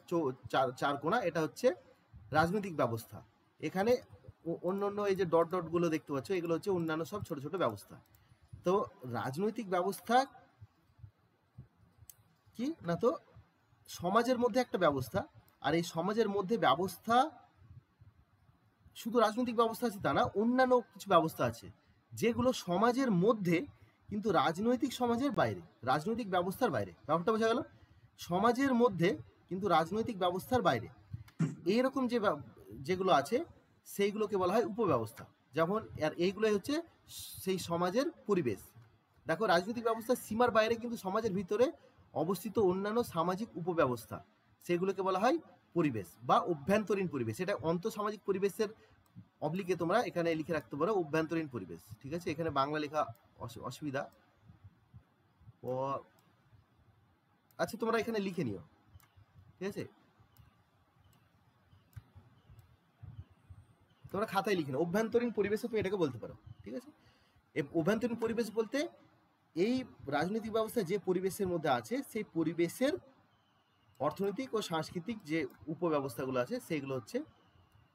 চার কোণা, এটা হচ্ছে রাজনৈতিক ব্যবস্থা। এখানে অন্য অন্য এই যে ডট ডট গুলো দেখতে পাচ্ছ, এগুলো হচ্ছে অন্যান্য সব ছোট ছোট ব্যবস্থা। তো রাজনৈতিক ব্যবস্থা কি না, তো সমাজের মধ্যে একটা ব্যবস্থা, আর এই সমাজের মধ্যে ব্যবস্থা শুধু রাজনৈতিক ব্যবস্থা আছে তা না, অন্যান্য কিছু ব্যবস্থা আছে যেগুলো সমাজের মধ্যে কিন্তু রাজনৈতিক সমাজের বাইরে, রাজনৈতিক ব্যবস্থার বাইরে। ব্যাপারটা বোঝা গেল, সমাজের মধ্যে কিন্তু রাজনৈতিক ব্যবস্থার বাইরে। এইরকম যেগুলো আছে সেইগুলোকে বলা হয় উপব্যবস্থা। যেমন আর এইগুলোই হচ্ছে সেই সমাজের পরিবেশ। দেখো রাজনৈতিক ব্যবস্থার সীমার বাইরে কিন্তু সমাজের ভিতরে অবস্থিত অন্যান্য সামাজিক উপব্যবস্থা, সেগুলোকে বলা হয় পরিবেশ বা অভ্যন্তরীণ পরিবেশ। এটা অন্তঃসামাজিক পরিবেশের অবলিকে তোমরা এখানে লিখে রাখতে পারো অভ্যন্তরীণ পরিবেশ। ঠিক আছে, এখানে বাংলা লেখা অসুবিধা, আচ্ছা তোমরা এখানে লিখে নিও। ঠিক আছে, তোমরা খাতায় লিখে নাও, অভ্যন্তরীণ পরিবেশে তুমি এটাকে বলতে পারো। ঠিক আছে, অভ্যন্তরীণ পরিবেশ বলতে এই রাজনৈতিক ব্যবস্থা যে পরিবেশের মধ্যে আছে সেই পরিবেশের অর্থনৈতিক ও সাংস্কৃতিক যে উপব্যবস্থাগুলো আছে সেইগুলো হচ্ছে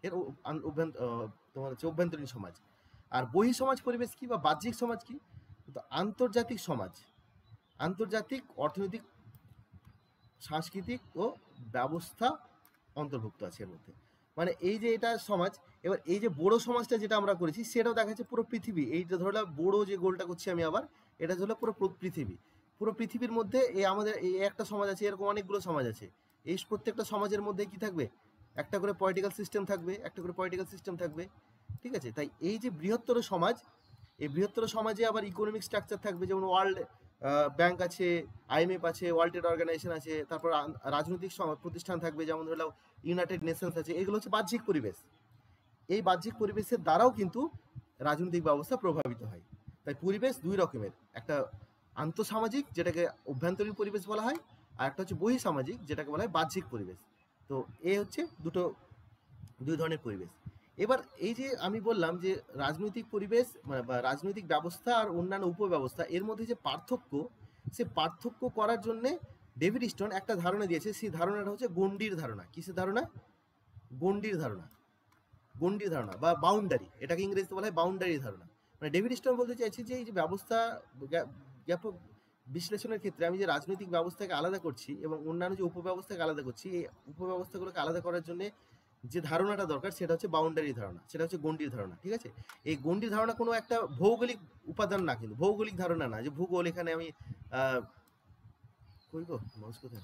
এর তোমার হচ্ছে অভ্যন্তরীণ সমাজ। আর বহিঃসমাজ পরিবেশ কি বা বাহ্যিক সমাজ কি, তো আন্তর্জাতিক সমাজ, আন্তর্জাতিক অর্থনৈতিক সাংস্কৃতিক ও ব্যবস্থা অন্তর্ভুক্ত আছে এর মধ্যে। মানে এই যে এটা সমাজ, এবার এই যে বড় সমাজটা যেটা আমরা করেছি সেটাও দেখা যাচ্ছে পুরো পৃথিবী, এইটা ধরলাম বড় যে গোলটা করছি আমি আবার, এটা হলো পুরো পৃথিবী। পুরো পৃথিবীর মধ্যে এই আমাদের এই একটা সমাজ আছে, এরকম অনেকগুলো সমাজ আছে। এই প্রত্যেকটা সমাজের মধ্যে কি থাকবে, একটা করে পলিটিক্যাল সিস্টেম থাকবে, একটা করে পলিটিক্যাল সিস্টেম থাকবে, ঠিক আছে। তাই এই যে বৃহত্তর সমাজ, এই বৃহত্তর সমাজে আবার ইকোনমিক স্ট্রাকচার থাকবে, যেমন ওয়ার্ল্ড ব্যাংক আছে, IMF আছে, ওয়ার্ল্ড ট্রেড অর্গানাইজেশন আছে, তারপর রাজনৈতিক প্রতিষ্ঠান থাকবে, যেমন ধরলাম ইউনাইটেড নেশনস আছে। এগুলো হচ্ছে বাহ্যিক পরিবেশ। এই বাহ্যিক পরিবেশের দ্বারাও কিন্তু রাজনৈতিক ব্যবস্থা প্রভাবিত হয়। তাই পরিবেশ দুই রকমের, একটা আন্তঃসামাজিক যেটাকে অভ্যন্তরীণ পরিবেশ বলা হয়, আর একটা হচ্ছে বহিঃসামাজিক যেটাকে বলা হয় বাহ্যিক পরিবেশ। তো এই হচ্ছে দুই ধরনের পরিবেশ। এবার এই যে আমি বললাম যে রাজনৈতিক পরিবেশ মানে বা রাজনৈতিক ব্যবস্থা আর অন্যান্য উপব্যবস্থা, এর মধ্যে যে পার্থক্য, সে পার্থক্য করার জন্য ডেভিড স্টোন একটা ধারণা দিয়েছে। সেই ধারণাটা হচ্ছে গণ্ডির ধারণা। কিসের ধারণা? গণ্ডির ধারণা। গণ্ডির ধারণা বা বাউন্ডারি, এটাকে ইংরেজিতে বলা হয় বাউন্ডারি ধারণা। মানে ডেভিড স্টোন বলতে চাইছে যে এই যে ব্যবস্থা ব্যাপক বিশ্লেষণের ক্ষেত্রে আমি যে রাজনৈতিক ব্যবস্থাকে আলাদা করছি এবং অন্যান্য যে উপব্যবস্থাকে আলাদা করছি, এই উপব্যবস্থাগুলোকে আলাদা করার জন্য যে ধারণাটা দরকার সেটা হচ্ছে বাউন্ডারি ধারণা, সেটা হচ্ছে গণ্ডির ধারণা, ঠিক আছে। এই গণ্ডির ধারণা কোনো একটা ভৌগোলিক উপাদান না, কিন্তু ভৌগোলিক ধারণা না যে ভূগোল এখানে আমি কই গো মাউস কোথায়,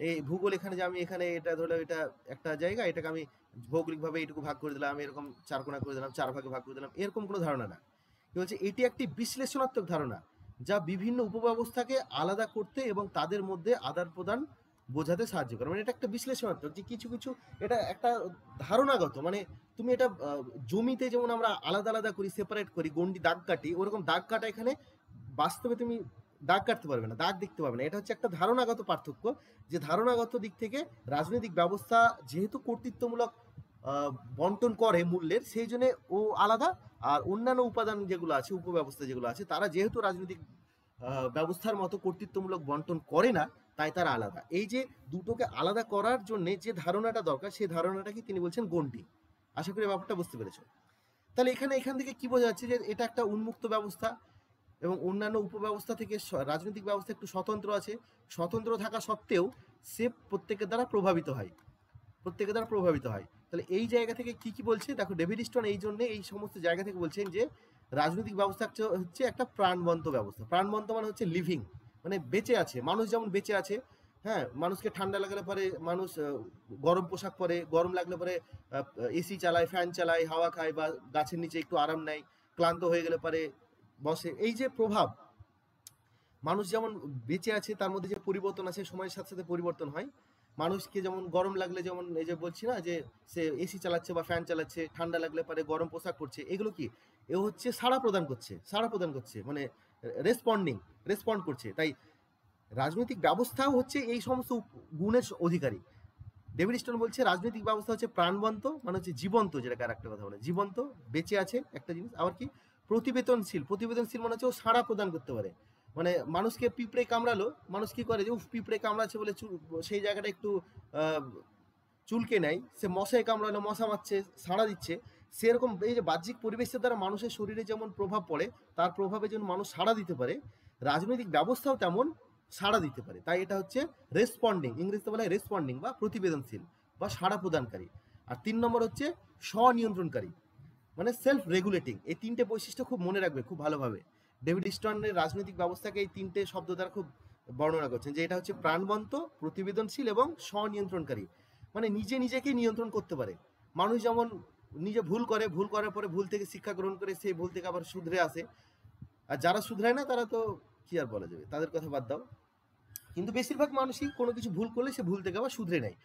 এই ভূগোল এখানে যে আমি এখানে এটা ধরো এটা একটা জায়গা, এটাকে আমি ভৌগোলিকভাবে এইটুকু ভাগ করে দিলাম, আমি এরকম 4 কোণা করে দিলাম, 4 ভাগে ভাগ করে দিলাম, এরকম কোনো ধারণা না। কি বলছে, এটি একটি বিশ্লেষণাত্মক ধারণা যা বিভিন্ন উপব্যবস্থাকে আলাদা করতে এবং তাদের মধ্যে আদান প্রদান বোঝাতে সাহায্য করে। মানে এটা একটা বিশ্লেষণাত্মক, যে কিছু কিছু এটা একটা ধারণাগত, মানে তুমি এটা জমিতে যেমন আমরা আলাদা আলাদা করি, সেপারেট করি, গন্ডি দাগ কাটি, ওরকম দাগ কাটা এখানে বাস্তবে তুমি দাগ কাটতে পারবে না, দাগ দেখতে পাবে না। এটা হচ্ছে একটা ধারণাগত পার্থক্য, যে ধারণাগত দিক থেকে রাজনৈতিক ব্যবস্থা যেহেতু কর্তৃত্বমূলক বন্টন করে মূল্যের, সেই জন্য ও আলাদা। আর অন্যান্য উপাদান যেগুলো আছে, উপব্যবস্থা যেগুলো আছে, তারা যেহেতু রাজনৈতিক ব্যবস্থার মতো কর্তৃত্বমূলক বন্টন করে না, তাই তারা আলাদা। এই যে দুটোকে আলাদা করার জন্য যে ধারণাটা দরকার, সেই ধারণাটাকে তিনি বলছেন গণ্ডি। আশা করি ব্যাপারটা বুঝতে পেরেছো। তাহলে এখান থেকে কি বোঝা যাচ্ছে, যে এটা একটা উন্মুক্ত ব্যবস্থা এবং অন্যান্য উপব্যবস্থা থেকে রাজনৈতিক ব্যবস্থা একটু স্বতন্ত্র আছে। স্বতন্ত্র থাকা সত্ত্বেও সে প্রত্যেকের দ্বারা প্রভাবিত হয়, প্রত্যেকের দ্বারা প্রভাবিত হয়। তাহলে এই জায়গা থেকে কি কি বলছে দেখো, ডেভিড স্টোন এই জন্য এই সমস্ত জায়গা থেকে বলছেন যে রাজনৈতিক ব্যবস্থা হচ্ছে একটা প্রাণবন্ত ব্যবস্থা। প্রাণবন্ত মানে হচ্ছে লিভিং, মানে বেঁচে আছে। মানুষ যেমন বেঁচে আছে, হ্যাঁ, মানুষকে ঠান্ডা লাগলে পরে মানুষ গরম পোশাক পরে, গরম লাগলে পরে এসি চালায়, ফ্যান চালায়, হাওয়া খায়, বা গাছের নিচে একটু আরাম নেয়, ক্লান্ত হয়ে গেলে পরে বসে। এই যে প্রভাব, মানুষ যেমন বেঁচে আছে তার মধ্যে যে পরিবর্তন আছে, সময়ের সাথে সাথে পরিবর্তন হয়। মানুষকে যেমন গরম লাগলে, যেমন এই যে বলছি না যে সে এসি চালাচ্ছে বা ফ্যান চালাচ্ছে, ঠান্ডা লাগলে পরে গরম পোশাক পরছে, এগুলো কি এ হচ্ছে সাড়া প্রদান করছে, মানে রেসপন্ড করছে। তাই রাজনৈতিক ব্যবস্থাও হচ্ছে এই সমস্ত গুণের অধিকারী। ডেভিড স্টোন বলছে রাজনৈতিক ব্যবস্থা হচ্ছে প্রাণবন্ত, মানে হচ্ছে জীবন্ত, যেটাকে আর একটা কথা বলে জীবন্ত, বেঁচে আছে একটা জিনিস। আবার কি প্রতিবেদনশীল মানে হচ্ছে ও সাড়া প্রদান করতে পারে। মানে মানুষকে পিঁপড়ে কামড়ালো, মানুষ কি করে যে পিঁপড়ে কামড়াচ্ছে বলে সেই জায়গাটা একটু চুলকে নেয়। সে মশায় কামড়ালো, মশা মারছে, সাড়া দিচ্ছে। সেরকম এই যে বাহ্যিক পরিবেশের দ্বারা মানুষের শরীরে যেমন প্রভাব পড়ে, তার প্রভাবে যেমন মানুষ সাড়া দিতে পারে, রাজনৈতিক ব্যবস্থাও তেমন সাড়া দিতে পারে। তাই এটা হচ্ছে রেসপন্ডিং, ইংরেজিতে বলা হয় রেসপন্ডিং বা প্রতিবেদনশীল বা সাড়া প্রদানকারী। আর 3 নম্বর হচ্ছে স্বনিয়ন্ত্রণকারী, মানে সেলফ রেগুলেটিং। এই 3টে বৈশিষ্ট্য খুব মনে রাখবে খুব ভালোভাবে। ডেভিড স্টোনের রাজনৈতিক ব্যবস্থাকে এই 3টে শব্দ দ্বারা খুব বর্ণনা করছেন, যে এটা হচ্ছে প্রাণবন্ত, প্রতিবেদনশীল এবং স্বনিয়ন্ত্রণকারী। মানে নিজেকে নিয়ন্ত্রণ করতে পারে। মানুষ যেমন নিজে ভুল করার পরে ভুল থেকে শিক্ষা গ্রহণ করে সেই ভুল থেকে আবার শুধরে আসে। আর যারা শুধরায় না তারা তো কি আর বলা যাবে, তাদের কথা বাদ দাও। কিন্তু বেশিরভাগ মানুষই কোনো কিছু ভুল করলে সে ভুল থেকে আবার শুধরে নেয়,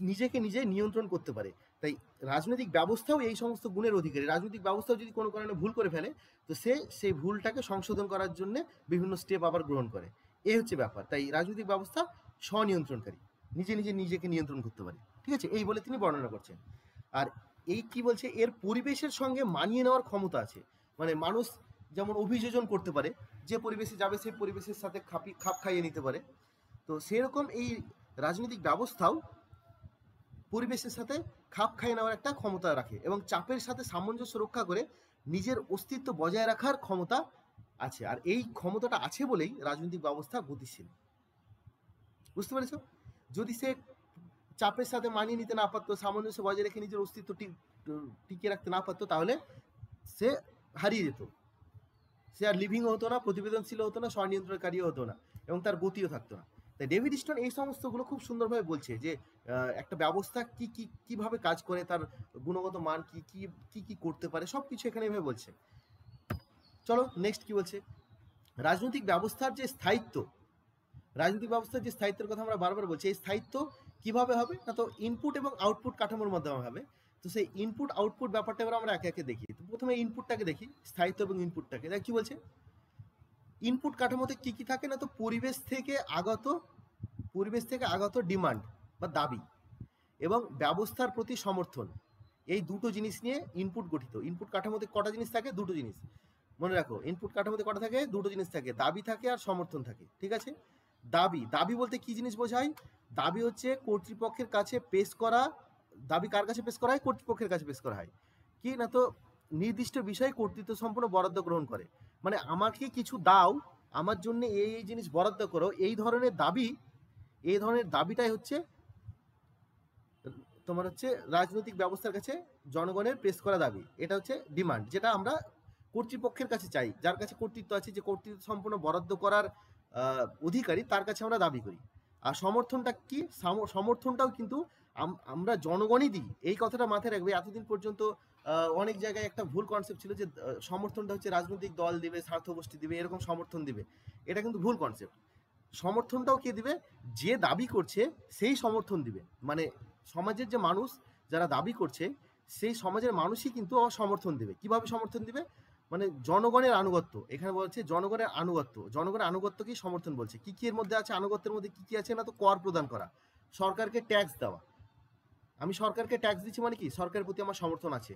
নিজেকে নিজে নিয়ন্ত্রণ করতে পারে। তাই রাজনৈতিক ব্যবস্থাও এই সমস্ত গুণের অধিকারী। রাজনৈতিক ব্যবস্থাও যদি কোনো কারণে ভুল করে ফেলে, তো সে সেই ভুলটাকে সংশোধন করার জন্য বিভিন্ন স্টেপ আবার গ্রহণ করে। এই হচ্ছে ব্যাপার। তাই রাজনৈতিক ব্যবস্থা স্বনিয়ন্ত্রণকারী, নিজেকে নিয়ন্ত্রণ করতে পারে, ঠিক আছে, এই বলে তিনি বর্ণনা করছেন। আর এই কি বলছে, এর পরিবেশের সঙ্গে মানিয়ে নেওয়ার ক্ষমতা আছে। মানে মানুষ যেমন অভিযোজন করতে পারে, যে পরিবেশে যাবে সেই পরিবেশের সাথে খাপ খাইয়ে নিতে পারে, তো সেরকম এই রাজনৈতিক ব্যবস্থাও পরিবেশের সাথে খাপ খাইয়ে নেওয়ার একটা ক্ষমতা রাখে এবং চাপের সাথে সামঞ্জস্য রক্ষা করে নিজের অস্তিত্ব বজায় রাখার ক্ষমতা আছে। আর এই ক্ষমতাটা আছে বলেই রাজনৈতিক ব্যবস্থা গতিশীল। বুঝতে পেরেছ? যদি সে চাপের সাথে মানিয়ে নিতে না পারতো, সামঞ্জস্য বজায় রেখে নিজের অস্তিত্ব টিকিয়ে রাখতে না পারতো, তাহলে সে হারিয়ে যেত, সে আর লিভিং হতো না, প্রতিবেদনশীল হতো না, স্বনিয়ন্ত্রণকারীও হতো না, এবং তার গতিও থাকতো না। তাই ডেভিড স্টোন এই সমস্তগুলো খুব সুন্দরভাবে বলছে যে একটা ব্যবস্থা কিভাবে কাজ করে, তার গুণগত মান কি করতে পারে, সবকিছু এখানে এভাবে বলছে। চলো নেক্সট কি বলছে, রাজনৈতিক ব্যবস্থার যে স্থায়িত্ব, রাজনৈতিক ব্যবস্থার যে স্থায়িত্বের কথা আমরা বারবার বলছি, এই স্থায়িত্ব কিভাবে হবে না, তো ইনপুট এবং আউটপুট কাঠামোর মাধ্যমে হবে। তো সেই ইনপুট আউটপুট ব্যাপারটা এবার আমরা একে একে দেখি। তো প্রথমে ইনপুটটাকে দেখি, স্থায়িত্ব এবং ইনপুটটাকে দেখ কি বলছে। ইনপুট কাঠামোতে কি থাকে না, তো পরিবেশ থেকে আগত ডিমান্ড বা দাবি এবং ব্যবস্থার প্রতি সমর্থন, এই দুটো জিনিস নিয়ে ইনপুট গঠিত। ইনপুট কাঠামোতে কটা জিনিস থাকে? দুটো জিনিস মনে রাখো। ইনপুট কাঠামোতে কটা থাকে? দুটো জিনিস থাকে, দাবি থাকে আর সমর্থন থাকে। ঠিক আছে, দাবি বলতে কি জিনিস বোঝায়? দাবি হচ্ছে কর্তৃপক্ষের কাছে পেশ করা, দাবি কার কাছে পেশ করা হয়? কর্তৃপক্ষের কাছে পেশ করা হয়। কি না, তো নির্দিষ্ট বিষয়ে কর্তৃত্ব সম্পন্ন বরাদ্দ গ্রহণ করে, মানে আমাকে কিছু দাও, আমার জন্য এই জিনিস বরাদ্দ করো, এই ধরনের দাবিটাই হচ্ছে তোমার হচ্ছে রাজনৈতিক ব্যবস্থার কাছে জনগণের পেশ করা দাবি। এটা হচ্ছে ডিমান্ড, যেটা আমরা কর্তৃপক্ষের কাছে চাই, যার কাছে কর্তৃত্ব আছে, যে কর্তৃত্ব সম্পূর্ণ বরাদ্দ করার অধিকারী, তার কাছে আমরা দাবি করি। আর সমর্থনটা কি? সমর্থনটাও কিন্তু আমরা জনগণই দিই। এই কথাটা মাথায় রাখবে। এতদিন পর্যন্ত অনেক জায়গায় একটা ভুল কনসেপ্ট ছিল যে সমর্থনটা হচ্ছে রাজনৈতিক দল দিবে, স্বার্থগোষ্ঠী দিবে, এরকম সমর্থন দিবে। এটা কিন্তু ভুল কনসেপ্ট। সমর্থনটাও কে দিবে? যে দাবি করছে সেই সমর্থন দিবে। মানে সমাজের যে মানুষ যারা দাবি করছে, সেই সমাজের মানুষই কিন্তু সমর্থন দিবে। কিভাবে সমর্থন দিবে? মানে জনগণের আনুগত্য। এখানে বলছে জনগণের আনুগত্য। জনগণের আনুগত্যকেই সমর্থন বলছে। কি এর মধ্যে আছে? আনুগত্যের মধ্যে কি আছে না, তো কর প্রদান করা, সরকারকে ট্যাক্স দেওয়া। আমি সরকারকে ট্যাক্স দিচ্ছি মানে কি? সরকারের প্রতি আমার সমর্থন আছে।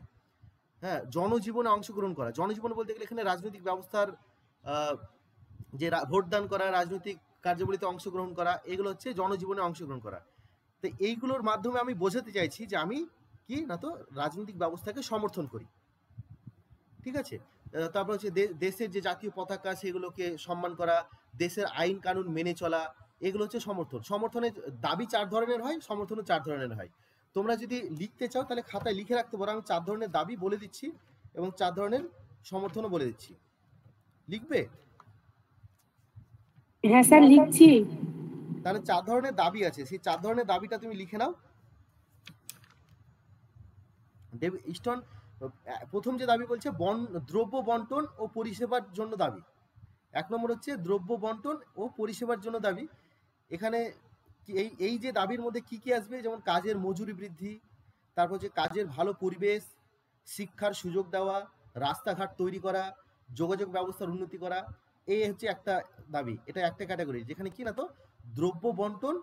হ্যাঁ, জনজীবনে অংশগ্রহণ করা। জনজীবন বলতে গেলে এখানে রাজনৈতিক ব্যবস্থার যে ভোটদান করা, রাজনৈতিক কার্যাবলীতে অংশগ্রহণ করা, এগুলো হচ্ছে জনজীবনে অংশগ্রহণ করা। তো এইগুলোর মাধ্যমে আমি বোঝাতে চাইছি যে আমি কি না, তো রাজনৈতিক ব্যবস্থাকে সমর্থন করি। ঠিক আছে, তারপর হচ্ছে দেশের যে জাতীয় পতাকা সেগুলোকে সম্মান করা, দেশের আইন কানুন মেনে চলা, এগুলো হচ্ছে সমর্থন। সমর্থনের দাবি 4 ধরনের হয়, সমর্থনও 4 ধরনের হয়। তোমরা যদি লিখতে চাও তাহলে খাতায় লিখে রাখতে পারো। আমি 4 ধরনের দাবি বলে দিচ্ছি এবং 4 ধরনের সমর্থনও বলে দিচ্ছি। লিখবে? হ্যাঁ স্যার লিখছি। তাহলে 4 ধরনের দাবি আছে, সেই 4 ধরনের দাবিটা তুমি লিখে নাও। ডেভিড স্টোন প্রথম যে দাবি বলছে, দ্রব্য বন্টন ও পরিষেবার জন্য দাবি। 1 নম্বর হচ্ছে দ্রব্য বন্টন ও পরিষেবার জন্য দাবি। এখানে এই যে দাবির মধ্যে কি আসবে, যেমন কাজের মজুরি বৃদ্ধি, তারপর হচ্ছে কাজের ভালো পরিবেশ, শিক্ষার সুযোগ দেওয়া, রাস্তাঘাট তৈরি করা, যোগাযোগ ব্যবস্থার উন্নতি করা। এই হচ্ছে একটা দাবি, এটা একটা ক্যাটাগরি, যেখানে কি না, তো দ্রব্য বন্টন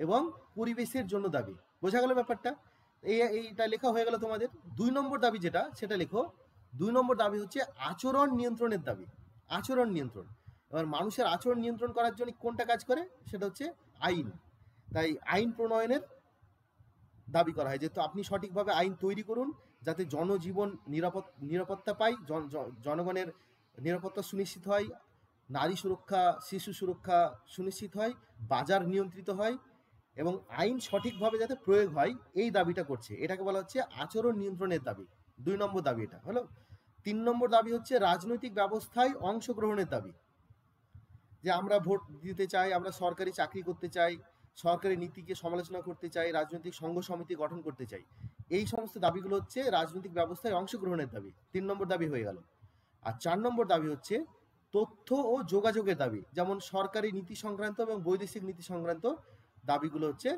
এবং পরিবেশের জন্য দাবি। বোঝা গেল ব্যাপারটা? এইটা লেখা হয়ে গেল তোমাদের। 2 নম্বর দাবি যেটা, সেটা লেখো। 2 নম্বর দাবি হচ্ছে আচরণ নিয়ন্ত্রণের দাবি। আচরণ নিয়ন্ত্রণ। এবার মানুষের আচরণ নিয়ন্ত্রণ করার জন্য কোনটা কাজ করে? সেটা হচ্ছে আইন। তাই আইন প্রণয়নের দাবি করা হয়, যেহেতু আপনি সঠিকভাবে আইন তৈরি করুন, যাতে জনজীবন নিরাপত্তা পায়, জনগণের নিরাপত্তা সুনিশ্চিত হয়, নারী সুরক্ষা, শিশু সুরক্ষা সুনিশ্চিত হয়, বাজার নিয়ন্ত্রিত হয় এবং আইন সঠিকভাবে যাতে প্রয়োগ হয়, এই দাবিটা করছে। এটাকে বলা হচ্ছে আচরণ নিয়ন্ত্রণের দাবি। 2 নম্বর দাবি এটা হলো। 3 নম্বর দাবি হচ্ছে রাজনৈতিক ব্যবস্থায় অংশগ্রহণের দাবি। যে আমরা ভোট দিতে চাই, আমরা সরকারি চাকরি করতে চাই, সরকারি নীতিকে সমালোচনা করতে চাই, রাজনৈতিক সংঘ সমিতি গঠন করতে চাই। এই সমস্ত দাবিগুলো হচ্ছে রাজনৈতিক ব্যবস্থায় অংশগ্রহণের দাবি। 3 নম্বর দাবি হয়ে গেল। আর 4 নম্বর দাবি হচ্ছে তথ্য ও যোগাযোগের দাবি, যেমন সরকারি নীতি সংক্রান্ত এবং বৈদেশিক নীতি সংক্রান্ত দাবিগুলো হচ্ছে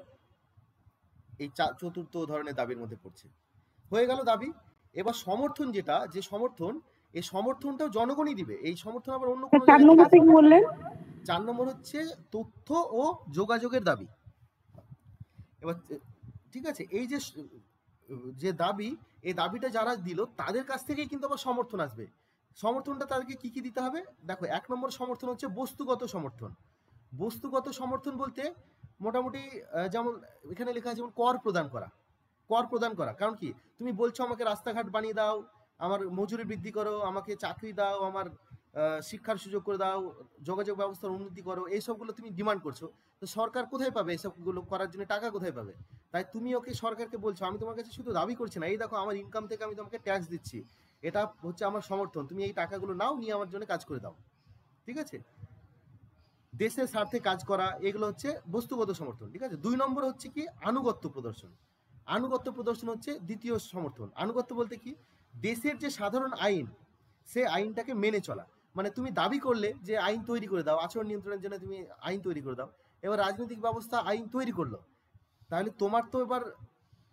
এই চতুর্থ ধরনের দাবির মধ্যে পড়ছে। হয়ে গেল দাবি। এবার সমর্থন, যেটা যে সমর্থন, এই সমর্থনটাও জনগণই দিবে। এই সমর্থন আবার অন্য কোনো 4 নম্বর থেকে বললেন? 4 নম্বর হচ্ছে তথ্য ও যোগাযোগের দাবি। এবার ঠিক আছে, এই যে দাবি, এই দাবিটা যারা দিল তাদের কাছ থেকেই কিন্তু আবার সমর্থন আসবে। সমর্থনটা তাদেরকে কি দিতে হবে? দেখো, 1 নম্বর সমর্থন হচ্ছে বস্তুগত সমর্থন। বস্তুগত সমর্থন বলতে মোটামুটি যেমন এখানে লেখা আছে, যেমন কর প্রদান করা। কর প্রদান করা কারণ কি? তুমি বলছো আমাকে রাস্তাঘাট বানিয়ে দাও, আমার মজুরি বৃদ্ধি করো, আমাকে চাকরি দাও, আমার শিক্ষার সুযোগ করে দাও, যোগাযোগ ব্যবস্থার উন্নতি করো, এই সবগুলো তুমি ডিমান্ড করছো। তো তো সরকার কোথায় পাবে এসবগুলো করার জন্য, টাকা কোথায় পাবে? তাই তুমি ওকে সরকারকে বলছো আমি তোমার কাছে শুধু দাবি করছি না, এই দেখো আমার ইনকাম থেকে আমি তোমাকে ট্যাক্স দিচ্ছি, এটা হচ্ছে আমার সমর্থন, তুমি এই টাকাগুলো নাও, নিয়ে আমার জন্য কাজ করে দাও। ঠিক আছে, দেশের স্বার্থে কাজ করা, এগুলো হচ্ছে বস্তুগত সমর্থন। ঠিক আছে, 2 নম্বর হচ্ছে কি আনুগত্য প্রদর্শন। আনুগত্য প্রদর্শন হচ্ছে দ্বিতীয় সমর্থন। আনুগত্য বলতে কি, দেশের যে সাধারণ আইন, সে আইনটাকে মেনে চলা। মানে তুমি দাবি করলে যে আইন তৈরি করে দাও, আচরণ নিয়ন্ত্রণের জন্য তুমি আইন তৈরি করে দাও, এবার রাজনৈতিক ব্যবস্থা আইন তৈরি করলো, তাহলে তোমার তো এবার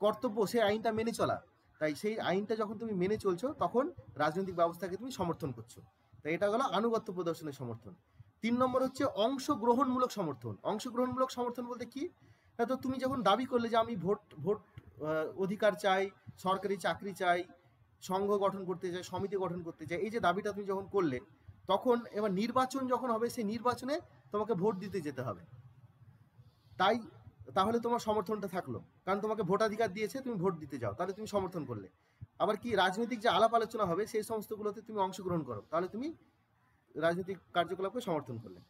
কর্তব্য সেই আইনটা মেনে চলা। তাই সেই আইনটা যখন তুমি মেনে চলছো, তখন রাজনৈতিক ব্যবস্থাকে তুমি সমর্থন করছো। তাই এটা হলো আনুগত্য প্রদর্শনের সমর্থন। 3 নম্বর হচ্ছে অংশগ্রহণমূলক সমর্থন। অংশগ্রহণমূলক সমর্থন বলতে কি, না তো তুমি যখন দাবি করলে যে আমি ভোট ভোট অধিকার চাই, সরকারি চাকরি চাই, সংঘ গঠন করতে চাই, সমিতি গঠন করতে চাই, এই যে দাবিটা তুমি যখন করলে, তখন এবার নির্বাচন যখন হবে, সেই নির্বাচনে তোমাকে ভোট দিতে যেতে হবে। তাই তাহলে তোমার সমর্থনটা থাকলো, কারণ তোমাকে ভোটাধিকার দিয়েছে, তুমি ভোট দিতে যাও, তাহলে তুমি সমর্থন করলে। আবার কি, রাজনৈতিক যে আলাপ আলোচনা হবে সেই সমস্তগুলোতে তুমি অংশগ্রহণ করো, তাহলে তুমি রাজনৈতিক কার্যকলাপকে সমর্থন করলে।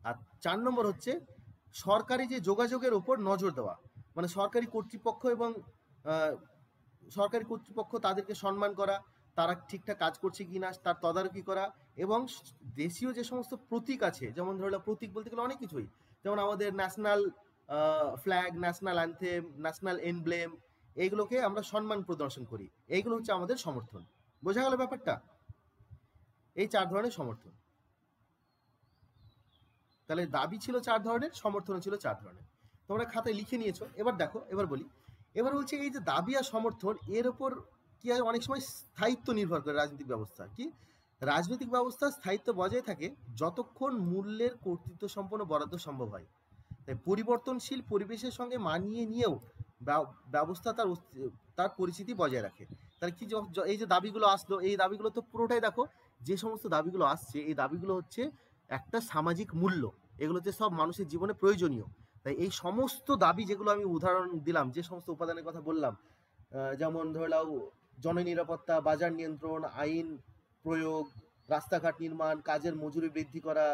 আর 4 নম্বর হচ্ছে সরকারি যে যোগাযোগের উপর নজর দেওয়া। মানে সরকারি কর্তৃপক্ষ এবং সরকারি কর্তৃপক্ষ তাদেরকে সম্মান করা, তারা ঠিকঠাক কাজ করছে কিনা তার তদারকি করা, এবং দেশীয় যে সমস্ত প্রতীক আছে, যেমন ধরো প্রতীক বলতে গেলে অনেক কিছুই, যেমন আমাদের national flag, national anthem, national emblem, এইগুলোকে আমরা সম্মান প্রদর্শন করি, এইগুলো হচ্ছে আমাদের সমর্থন। বোঝা গেল ব্যাপারটা? এই 4 ধরনের সমর্থন। তাহলে দাবি ছিল 4 ধরনের, সমর্থন ছিল 4 ধরনের। তোমরা খাতায় লিখে নিয়েছো। এবার দেখো, এবার বলি, এবার বলছে এই যে দাবি আর সমর্থন, এর ওপর কি হয়, অনেক সময় স্থায়িত্ব নির্ভর করে রাজনৈতিক ব্যবস্থা। কি, রাজনৈতিক ব্যবস্থার স্থায়িত্ব বজায় থাকে যতক্ষণ মূল্যের কর্তৃত্ব সম্পন্ন বরাদ্দ সম্ভব হয়। তাই পরিবর্তনশীল পরিবেশের সঙ্গে মানিয়ে নিয়েও ব্যবস্থা তার পরিচিতি বজায় রাখে। তাহলে কি, এই যে দাবিগুলো আসলো, এই দাবিগুলো তো পুরোটাই দেখো, যে সমস্ত দাবিগুলো আসছে, এই দাবিগুলো হচ্ছে একটা সামাজিক মূল্য, এগুলো হচ্ছে সব মানুষের জীবনে প্রয়োজনীয়। তাই এই সমস্ত দাবি, যেগুলো আমি উদাহরণ দিলাম, যে সমস্ত উপাদানের কথা বললাম, যেমন ধরে নাও জননিরাপত্তা, বাজার নিয়ন্ত্রণ, আইন প্রয়োগ, রাস্তাঘাট নির্মাণ, কাজের মজুরি বৃদ্ধি করা,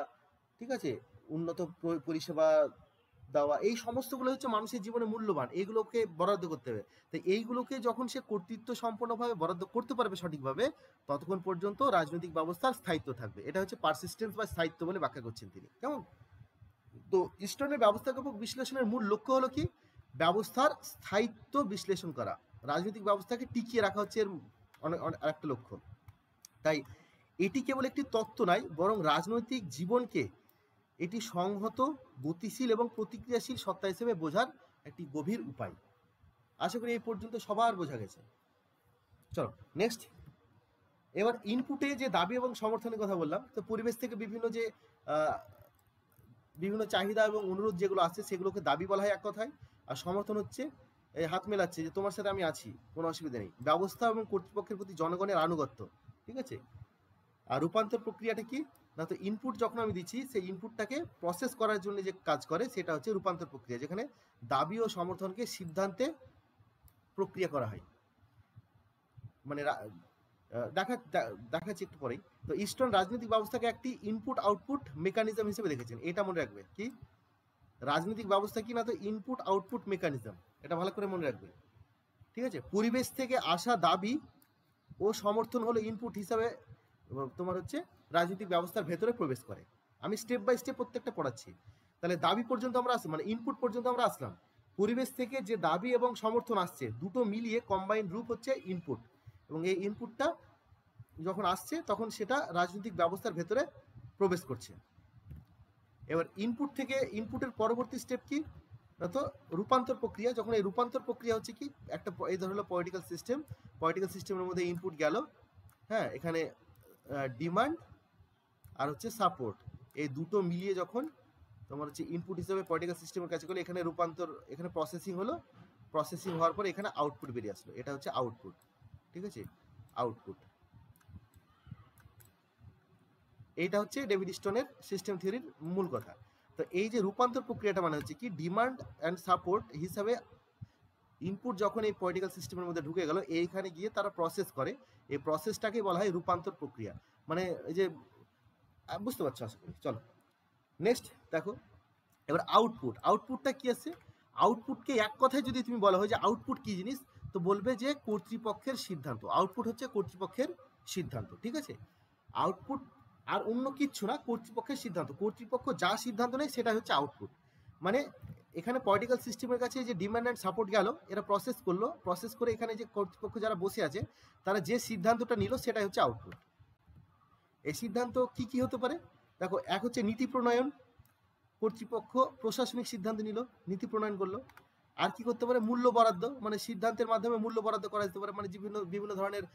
ঠিক আছে, উন্নত পরিষেবা দেওয়া, এই সমস্তগুলো হচ্ছে মানুষের জীবনে মূল্যবান, এইগুলোকে বরাদ্দ করতে হবে। তাই এইগুলোকে যখন সে কর্তৃত্ব সম্পন্নভাবে বরাদ্দ করতে পারবে সঠিকভাবে, ততক্ষণ পর্যন্ত রাজনৈতিক ব্যবস্থার স্থায়িত্ব থাকবে। এটা হচ্ছে পারসিস্টেন্স বা স্থায়িত্ব বলে ব্যাখ্যা করছেন তিনি। কেমন? তো ইস্টনের ব্যবস্থাপক বিশ্লেষণের মূল লক্ষ্য হলো কি, ব্যবস্থার স্থায়িত্ব বিশ্লেষণ করা, রাজনৈতিক ব্যবস্থাকে টিকিয়ে রাখা হচ্ছে এর আরেকটা লক্ষ্য। তাই এটি কেবল একটি তত্ত্ব নয়, বরং রাজনৈতিক জীবনকে এটি সংহত, গতিশীল এবং প্রতিক্রিয়াশীল সত্তা হিসেবে বোঝার একটি গভীর উপায়। আশা করি এই পর্যন্ত সবার বোঝা গেছে। চলো নেক্সট। এবার ইনপুটে যে দাবি এবং সমর্থনের কথা বললাম, তো পরিবেশ থেকে বিভিন্ন চাহিদা এবং অনুরোধ যেগুলো আসছে, সেগুলোকে দাবি বলা হয় এক কথায়। আর সমর্থন হচ্ছে হাত মেলাচ্ছে যে তোমার সাথে আমি আছি, কোনো অসুবিধা নেই, ব্যবস্থা এবং কর্তৃপক্ষের প্রতি জনগণের আনুগত্য। ঠিক আছে, আর রূপান্তর প্রক্রিয়াটা কি, না তো ইনপুট যখন আমি দিচ্ছি, সেই ইনপুটটাকে প্রসেস করার জন্য যে কাজ করে, সেটা হচ্ছে রূপান্তর প্রক্রিয়া, যেখানে দাবি ও সমর্থনকে সিদ্ধান্তে প্রক্রিয়া করা হয়। মানে দেখাচ্ছি একটু পরেই। তো ইস্টার্ন রাজনৈতিক ব্যবস্থাকে একটি ইনপুট আউটপুট মেকানিজম হিসেবে দেখেছেন। এটা মনে রাখবে, কি রাজনৈতিক ব্যবস্থা কি, না তো ইনপুট আউটপুট মেকানিজম, এটা ভালো করে মনে রাখবে। ঠিক আছে, পরিবেশ থেকে আসা দাবি ও সমর্থন হলো ইনপুট হিসাবে তোমার হচ্ছে রাজনৈতিক ব্যবস্থার ভেতরে প্রবেশ করে। আমি স্টেপ বাই স্টেপ প্রত্যেকটা পড়াচ্ছি। তাহলে দাবি পর্যন্ত আমরা আসলাম, মানে ইনপুট পর্যন্ত আমরা আসলাম। পরিবেশ থেকে যে দাবি এবং সমর্থন আসছে, দুটো মিলিয়ে কম্বাইন্ড রূপ হচ্ছে ইনপুট, এবং এই ইনপুটটা যখন আসছে, তখন সেটা রাজনৈতিক ব্যবস্থার ভেতরে প্রবেশ করছে। এবার ইনপুট থেকে, ইনপুটের পরবর্তী স্টেপ কি, তো রূপান্তর প্রক্রিয়া। যখন এই রূপান্তর প্রক্রিয়া হচ্ছে কি, একটা এই ধর হলো পলিটিক্যাল সিস্টেম, পলিটিক্যাল সিস্টেমের মধ্যে ইনপুট গেল, হ্যাঁ, এখানে ডিমান্ড আর হচ্ছে সাপোর্ট, এই দুটো মিলিয়ে যখন তোমার হচ্ছে ইনপুট হিসেবে পলিটিক্যাল সিস্টেমের কাছে গেলো, এখানে রূপান্তর, এখানে প্রসেসিং হলো, প্রসেসিং হওয়ার পরে এখানে আউটপুট বেরিয়ে আসলো, এটা হচ্ছে আউটপুট। ঠিক আছে, আউটপুট। এইটা হচ্ছে ডেভিড স্টোনের সিস্টেম থিওরির মূল কথা। তো এই যে রূপান্তর প্রক্রিয়াটা মানে হচ্ছে কি, ডিমান্ড অ্যান্ড সাপোর্ট হিসাবে ইনপুট যখন এই পলিটিক্যাল সিস্টেমের মধ্যে ঢুকে গেল, এইখানে গিয়ে তারা প্রসেস করে, এই প্রসেসটাকে বলা হয় রূপান্তর প্রক্রিয়া। মানে এই যে বুঝতে পারছো আশা করি। চলো নেক্সট দেখো, এবার আউটপুটটা কি আছে? আউটপুটকে এক কথায় যদি তুমি বলা হয় যে আউটপুট কি জিনিস, তো বলবে যে কর্তৃপক্ষের সিদ্ধান্ত। আউটপুট হচ্ছে কর্তৃপক্ষের সিদ্ধান্ত, ঠিক আছে? আউটপুট আর অন্য কিচ্ছু না, কর্তৃপক্ষের সিদ্ধান্ত। কর্তৃপক্ষ যা সিদ্ধান্ত নেয় সেটা হচ্ছে আউটপুট। মানে এখানে পলিটিক্যাল সিস্টেমের কাছে যে ডিমান্ড অ্যান্ড সাপোর্ট গেল, এরা প্রসেস করলো, প্রসেস করে এখানে যে কর্তৃপক্ষ যারা বসে আছে তারা যে সিদ্ধান্তটা নিল সেটাই হচ্ছে আউটপুট। এই সিদ্ধান্ত কি কি হতে পারে? দেখো, এক হচ্ছে নীতি প্রণয়ন, কর্তৃপক্ষ প্রশাসনিক সিদ্ধান্ত নিল, নীতি প্রণয়ন করলো। আর কি করতে পারে? মূল্য বরাদ্দ, মানে সিদ্ধান্তের মাধ্যমে মূল্য বরাদ্দ করা যেতে পারে, মানে বিভিন্ন বিভিন্ন ধরনের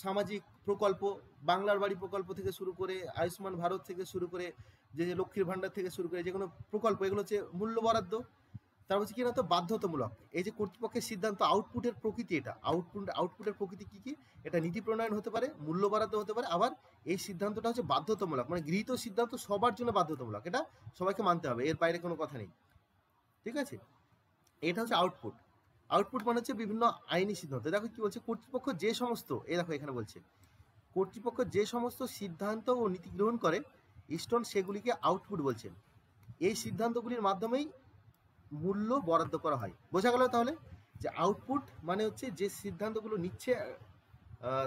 সামাজিক প্রকল্প, বাংলার বাড়ি প্রকল্প থেকে শুরু করে, আয়ুষ্মান ভারত থেকে শুরু করে, যে লক্ষ্মীর ভাণ্ডার থেকে শুরু করে যে কোনো প্রকল্প, এগুলো হচ্ছে মূল্য বরাদ্দ। তার হচ্ছে কি না, তো বাধ্যতামূলক। এই যে কর্তৃপক্ষের সিদ্ধান্ত, আউটপুটের প্রকৃতি এটা, আউটপুটের প্রকৃতি কি কি? এটা নীতি প্রণয়ন হতে পারে, মূল্য বরাদ্দ হতে পারে, আবার এই সিদ্ধান্তটা হচ্ছে বাধ্যতামূলক, মানে গৃহীত সিদ্ধান্ত সবার জন্য বাধ্যতামূলক, এটা সবাইকে মানতে হবে, এর বাইরে কোনো কথা নেই, ঠিক আছে? এটা হচ্ছে আউটপুট। আউটপুট মানে হচ্ছে বিভিন্ন আইনি সিদ্ধান্ত। দেখো কি বলছে, কর্তৃপক্ষ যে সমস্ত, এই দেখো এখানে বলছে, কর্তৃপক্ষ যে সমস্ত সিদ্ধান্ত ও নীতি গ্রহণ করে ইস্টন সেগুলিকে আউটপুট বলছেন। এই সিদ্ধান্তগুলির মাধ্যমেই মূল্য বরাদ্দ করা হয়। বোঝা গেল তাহলে যে আউটপুট মানে হচ্ছে যে সিদ্ধান্তগুলো নিচ্ছে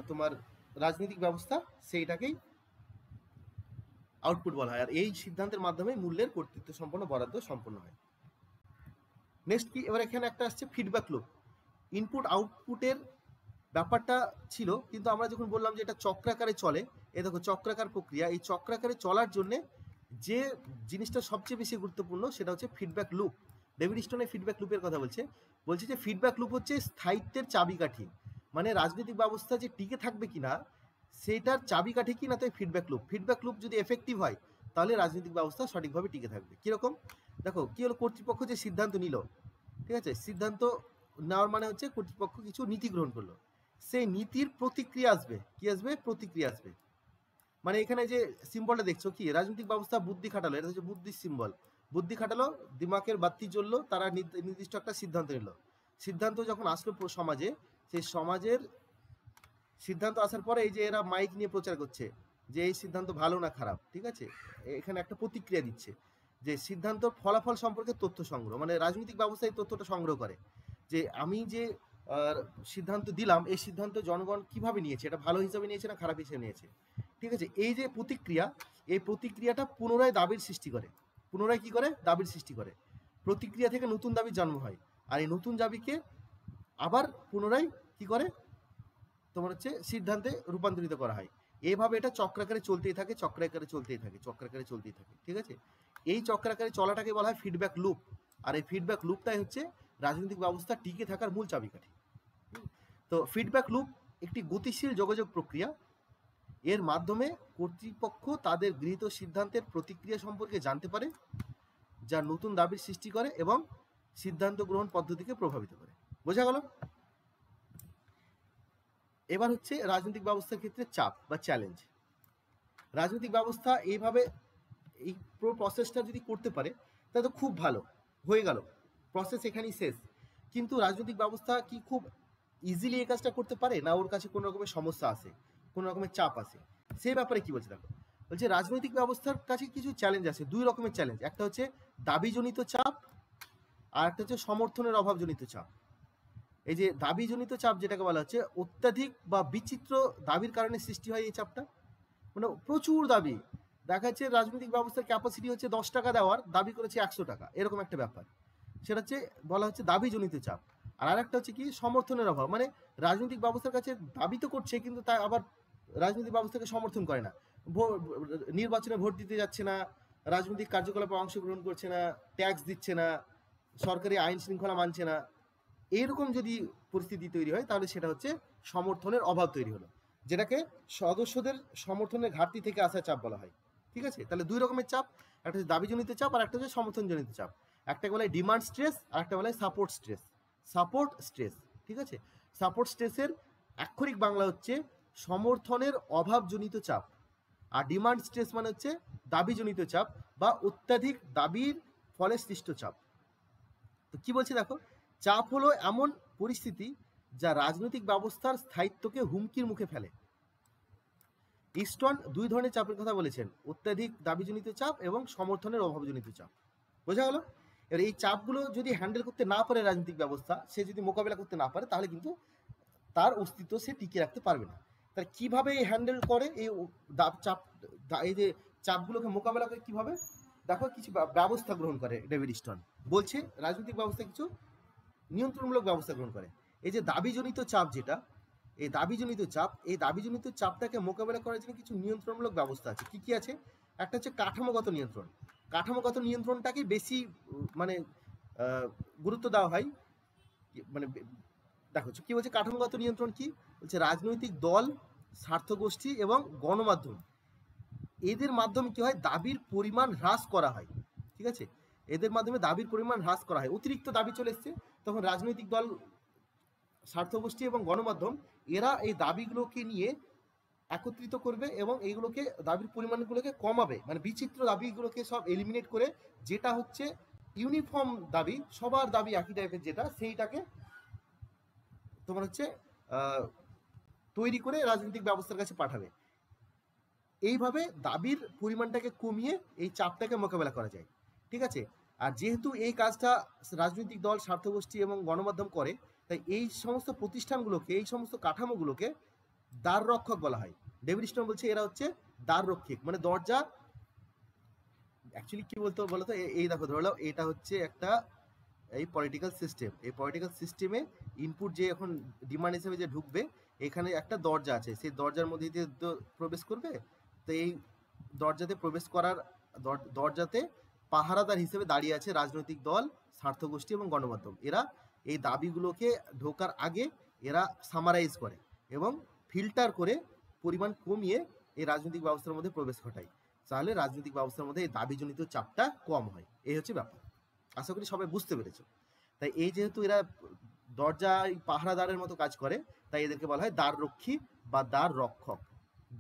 তোমার রাজনৈতিক ব্যবস্থা, সেইটাকেই আউটপুট বলা হয়, আর এই সিদ্ধান্তের মাধ্যমে মূল্যের কর্তৃত্ব সম্পন্ন বরাদ্দ সম্পন্ন হয়। নেক্সট কি, এবার এখানে একটা আসছে ফিডব্যাক লুপ। ইনপুট আউটপুটের ব্যাপারটা ছিল, কিন্তু আমরা যখন বললাম যে এটা চক্রাকারে চলে, এই দেখো চক্রাকার প্রক্রিয়া, এই চক্রাকারে চলার জন্য যে জিনিসটা সবচেয়ে বেশি গুরুত্বপূর্ণ সেটা হচ্ছে ফিডব্যাক লুপ। ডেভিড স্টোনের ফিডব্যাক লুপের কথা বলছে যে ফিডব্যাক লুপ হচ্ছে স্থায়িত্বের চাবিকাঠি, মানে রাজনৈতিক ব্যবস্থা যে টিকে থাকবে কিনা সেটার চাবিকাঠি কিনা, তো ফিডব্যাক লুপ। ফিডব্যাক লুপ যদি এফেক্টিভ হয় তাহলে রাজনৈতিক ব্যবস্থা সঠিকভাবে টিকে থাকবে। কিরকম? দেখো কি হলো, কর্তৃপক্ষ যে সিদ্ধান্ত নিল, ঠিক আছে, সিদ্ধান্ত নেওয়ার মানে হচ্ছে কর্তৃপক্ষ কিছু নীতি গ্রহণ করলো, সেই নীতির প্রতিক্রিয়া আসবে। কি আসবে? প্রতিক্রিয়া আসবে। মানে এখানে যে সিম্বলটা দেখছো, কি রাজনৈতিক ব্যবস্থা বুদ্ধি খাটালো, এটা হচ্ছে বুদ্ধির সিম্বল। বুদ্ধি খাটালো, দিমাগের বাতি জ্বললো, তারা নির্দিষ্ট একটা সিদ্ধান্ত নিল। সিদ্ধান্ত যখন আসলো সমাজে, সেই সমাজের সিদ্ধান্ত আসার পরে এই যে এরা মাইক নিয়ে প্রচার করছে যে এই সিদ্ধান্ত ভালো না খারাপ, ঠিক আছে, এখানে একটা প্রতিক্রিয়া দিচ্ছে যে সিদ্ধান্ত ফলাফল সম্পর্কে তথ্য সংগ্রহ, মানে রাজনৈতিক ব্যবস্থা এই তথ্যটা সংগ্রহ করে যে আমি যে সিদ্ধান্ত দিলাম, এই সিদ্ধান্ত জনগণ কিভাবে নিয়েছে, এটা ভালো হিসাবে নিয়েছে না খারাপ হিসেবে নিয়েছে, ঠিক আছে। এই যে প্রতিক্রিয়া, এই প্রতিক্রিয়াটা পুনরায় দাবির সৃষ্টি করে। পুনরায় কি করে? দাবির সৃষ্টি করে। প্রতিক্রিয়া থেকে নতুন দাবির জন্ম হয়, আর এই নতুন দাবিকে আবার পুনরায় কি করে, তোমার হচ্ছে সিদ্ধান্তে রূপান্তরিত করা হয়। এইভাবে এটা চক্রাকারে চলতেই থাকে, চক্রাকারে চলতেই থাকে, চক্রাকারে চলতেই থাকে, ঠিক আছে। এই চক্রাকারে চলাটাকে বলা হয় ফিডব্যাক লুপ, আর এই ফিডব্যাক লুপটাই হচ্ছে রাজনৈতিক ব্যবস্থা টিকে থাকার মূল চাবিকাঠি। তো ফিডব্যাক লুপ একটি গতিশীল যোগাযোগ প্রক্রিয়া, এর মাধ্যমে কর্তৃপক্ষ তাদের গৃহীত সিদ্ধান্তের প্রতিক্রিয়া সম্পর্কে জানতে পারে, যা নতুন দাবির সৃষ্টি করে এবং সিদ্ধান্ত গ্রহণ পদ্ধতিকে প্রভাবিত করে। বোঝা গেল? এবার হচ্ছে রাজনৈতিক ব্যবস্থার ক্ষেত্রে চাপ বা চ্যালেঞ্জ। রাজনৈতিক ব্যবস্থা এইভাবে এই পুরো প্রসেসটা যদি করতে পারে তাহলে তো খুব ভালো, হয়ে গেল, প্রসেস এখানেই শেষ। কিন্তু রাজনৈতিক ব্যবস্থা কি খুব ইজিলি এই কাজটা করতে পারে না? ওর কাছে কোনো রকমের সমস্যা আসে, কোনো রকমের চাপ আসে। সেই ব্যাপারে কি বলছে দেখো, বলছে রাজনৈতিক ব্যবস্থার কাছে কিছু চ্যালেঞ্জ আছে, দুই রকমের চ্যালেঞ্জ। একটা হচ্ছে দাবিজনিত চাপ, আর একটা হচ্ছে সমর্থনের অভাবজনিত চাপ। এই যে দাবিজনিত চাপ যেটাকে বলা হচ্ছে, অত্যাধিক বা বিচিত্র দাবির কারণে সৃষ্টি হয় এই চাপটা। মানে প্রচুর দাবি, দেখা যাচ্ছে রাজনৈতিক ব্যবস্থার ক্যাপাসিটি হচ্ছে 10 টাকা দেওয়ার, দাবি করেছে 100 টাকা, এরকম একটা ব্যাপার। সেটা হচ্ছে বলা হচ্ছে দাবিজনিত চাপ। আর আরেকটা হচ্ছে কি, সমর্থনের অভাব, মানে রাজনৈতিক ব্যবস্থার কাছে দাবি তো করছে কিন্তু তা আবার রাজনৈতিক ব্যবস্থাকে সমর্থন করে না, নির্বাচনে ভোট দিতে যাচ্ছে না, রাজনৈতিক কার্যকলাপে অংশগ্রহণ করছে না, ট্যাক্স দিচ্ছে না, সরকারি আইন শৃঙ্খলা মানছে না। এইরকম যদি পরিস্থিতি তৈরি হয় তাহলে সেটা হচ্ছে সমর্থনের অভাব তৈরি হলো, যেটাকে সদস্যদের সমর্থনের ঘাটতি থেকে আসা চাপ বলা হয়, ঠিক আছে। তাহলে দুই রকমের চাপ, একটা হচ্ছে দাবিজনিত চাপ আর একটা হচ্ছে সমর্থনজনিত চাপ। একটাকে বলা হয় ডিমান্ড স্ট্রেস আর একটা বলা হয় সাপোর্ট স্ট্রেস। সাপোর্ট স্ট্রেস, ঠিক আছে। সাপোর্ট স্ট্রেসের আক্ষরিক বাংলা হচ্ছে সমর্থনের অভাবজনিত চাপ, আর ডিমান্ড স্ট্রেস মানে হচ্ছে দাবিজনিত চাপ বা অত্যাধিক দাবির ফলে সৃষ্ট চাপ। তো কি বলছে দেখো, চাপ হলো এমন পরিস্থিতি যা রাজনৈতিক ব্যবস্থার স্থায়িত্বকে হুমকির মুখে ফেলে। ইস্টন দুই ধরনের চাপের কথা বলেছেন, অত্যাধিক দাবিজনিত চাপ এবং সমর্থনের অভাবজনিত চাপ। বোঝা গেল? এবার এই চাপগুলো যদি হ্যান্ডেল করতে না পারে রাজনৈতিক ব্যবস্থা, সে যদি মোকাবেলা করতে না পারে, তাহলে কিন্তু তার অস্তিত্ব সে টিকিয়ে রাখতে পারবে না। তাহলে কিভাবে হ্যান্ডেল করে এই চাপ, এই যে চাপগুলোকে মোকাবেলা করে কিভাবে, দেখো কিছু ব্যবস্থা গ্রহণ করে ডেভিড স্টোন। বলছে রাজনৈতিক ব্যবস্থা কিছু নিয়ন্ত্রণমূলক ব্যবস্থা গ্রহণ করে। এই যে দাবিজনিত চাপ, যেটা এই দাবিজনিত চাপটাকে মোকাবেলা করার জন্য কিছু নিয়ন্ত্রণমূলক ব্যবস্থা আছে। কি কি আছে? একটা হচ্ছে কাঠামোগত নিয়ন্ত্রণ। কাঠামোগত নিয়ন্ত্রণটাকে বেশি মানে গুরুত্ব দেওয়া হয়। মানে দেখো কি বলছে কাঠামোগত নিয়ন্ত্রণ কি বলছে, রাজনৈতিক দল, স্বার্থগোষ্ঠী এবং গণমাধ্যম, এদের মাধ্যমে কি হয়, দাবির পরিমাণ হ্রাস করা হয়। ঠিক আছে, এদের মাধ্যমে দাবির পরিমাণ হ্রাস করা হয়। অতিরিক্ত দাবি চলে এসছে, তখন রাজনৈতিক দল, স্বার্থগোষ্ঠী এবং গণমাধ্যম এরা এই দাবিগুলোকে নিয়ে একত্রিত করবে এবং এইগুলোকে দাবির পরিমাণগুলোকে কমাবে, মানে বিচিত্র দাবিগুলোকে সব এলিমিনেট করে যেটা হচ্ছে ইউনিফর্ম দাবি, সবার দাবি একই টাইপের, যেটা সেইটাকে তোমার হচ্ছে তৈরি করে রাজনৈতিক ব্যবস্থার কাছে পাঠাবে। এইভাবে দাবির পরিমাণটাকে কমিয়ে এই চাপটাকে মোকাবেলা করা যায়। ঠিক আছে, আর যেহেতু এই কাজটা রাজনৈতিক দল, স্বার্থগোষ্ঠী এবং গণমাধ্যম করে, তাই এই সমস্ত প্রতিষ্ঠানগুলোকে, এই সমস্ত কাঠামোগুলোকে দ্বার রক্ষক বলা হয়। ডেভিড স্টোন বলছে এরা হচ্ছে দ্বার রক্ষক, মানে দরজা। অ্যাকচুয়ালি কি বলতো বলতো, এই দেখো ধরো এটা হচ্ছে একটা এই পলিটিক্যাল সিস্টেম, এই পলিটিক্যাল সিস্টেমে ইনপুট যে এখন ডিমান্ড হিসেবে যে ঢুকবে, এখানে একটা দরজা আছে, সেই দরজার মধ্যে দিয়ে তো প্রবেশ করবে। তো এই দরজাতে প্রবেশ করার দরজাতে পাহারাদার হিসেবে দাঁড়িয়ে আছে রাজনৈতিক দল, স্বার্থগোষ্ঠী এবং গণমাধ্যম। এরা এই দাবিগুলোকে ঢোকার আগে এরা সামারাইজ করে এবং ফিল্টার করে পরিমাণ কমিয়ে এই রাজনৈতিক ব্যবস্থার মধ্যে প্রবেশ ঘটায়। তাহলে রাজনৈতিক ব্যবস্থার মধ্যে এই দাবিজনিত চাপটা কম হয়। এই হচ্ছে ব্যাপার। আশা করি সবাই বুঝতে পেরেছো। তাই এই যেহেতু এরা দরজায় পাহারাদারের মতো কাজ করে, তাই এদেরকে বলা হয় দ্বার রক্ষী বা দ্বার রক্ষক,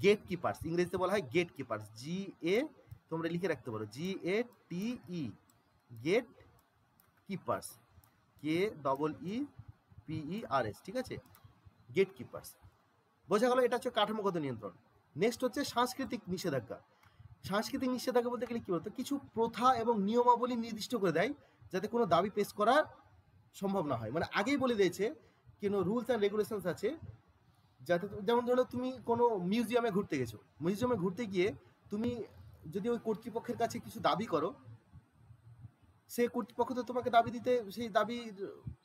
গেট কিপার্স। ইংরেজিতে বলা হয় গেট কিপার্স, GA, তোমরা লিখে রাখতে পারো, GATE, গেট কিপার্স, KEEPERS। ঠিক আছে, গেট কিপার্স। বোঝা গেল? এটা হচ্ছে কাঠামোগত নিয়ন্ত্রণ। নেক্সট হচ্ছে সাংস্কৃতিক নিষেধাজ্ঞা। সাংস্কৃতিক নিষেধাজ্ঞা বলতে গেলে কি বলতো, কিছু প্রথা এবং নিয়মাবলী নির্দিষ্ট করে দেয় যাতে কোনো দাবি পেশ করা সম্ভব না হয়। মানে আগেই বলে দিয়েছে কোনো রুলস অ্যান্ড রেগুলেশনস আছে, যাতে যেমন ধরো তুমি কোনো মিউজিয়ামে ঘুরতে গেছো, মিউজিয়ামে ঘুরতে গিয়ে তুমি যদি ওই কর্তৃপক্ষের কাছে কিছু দাবি করো, সে কর্তৃপক্ষ তো তোমাকে দাবি দিতে, সেই দাবির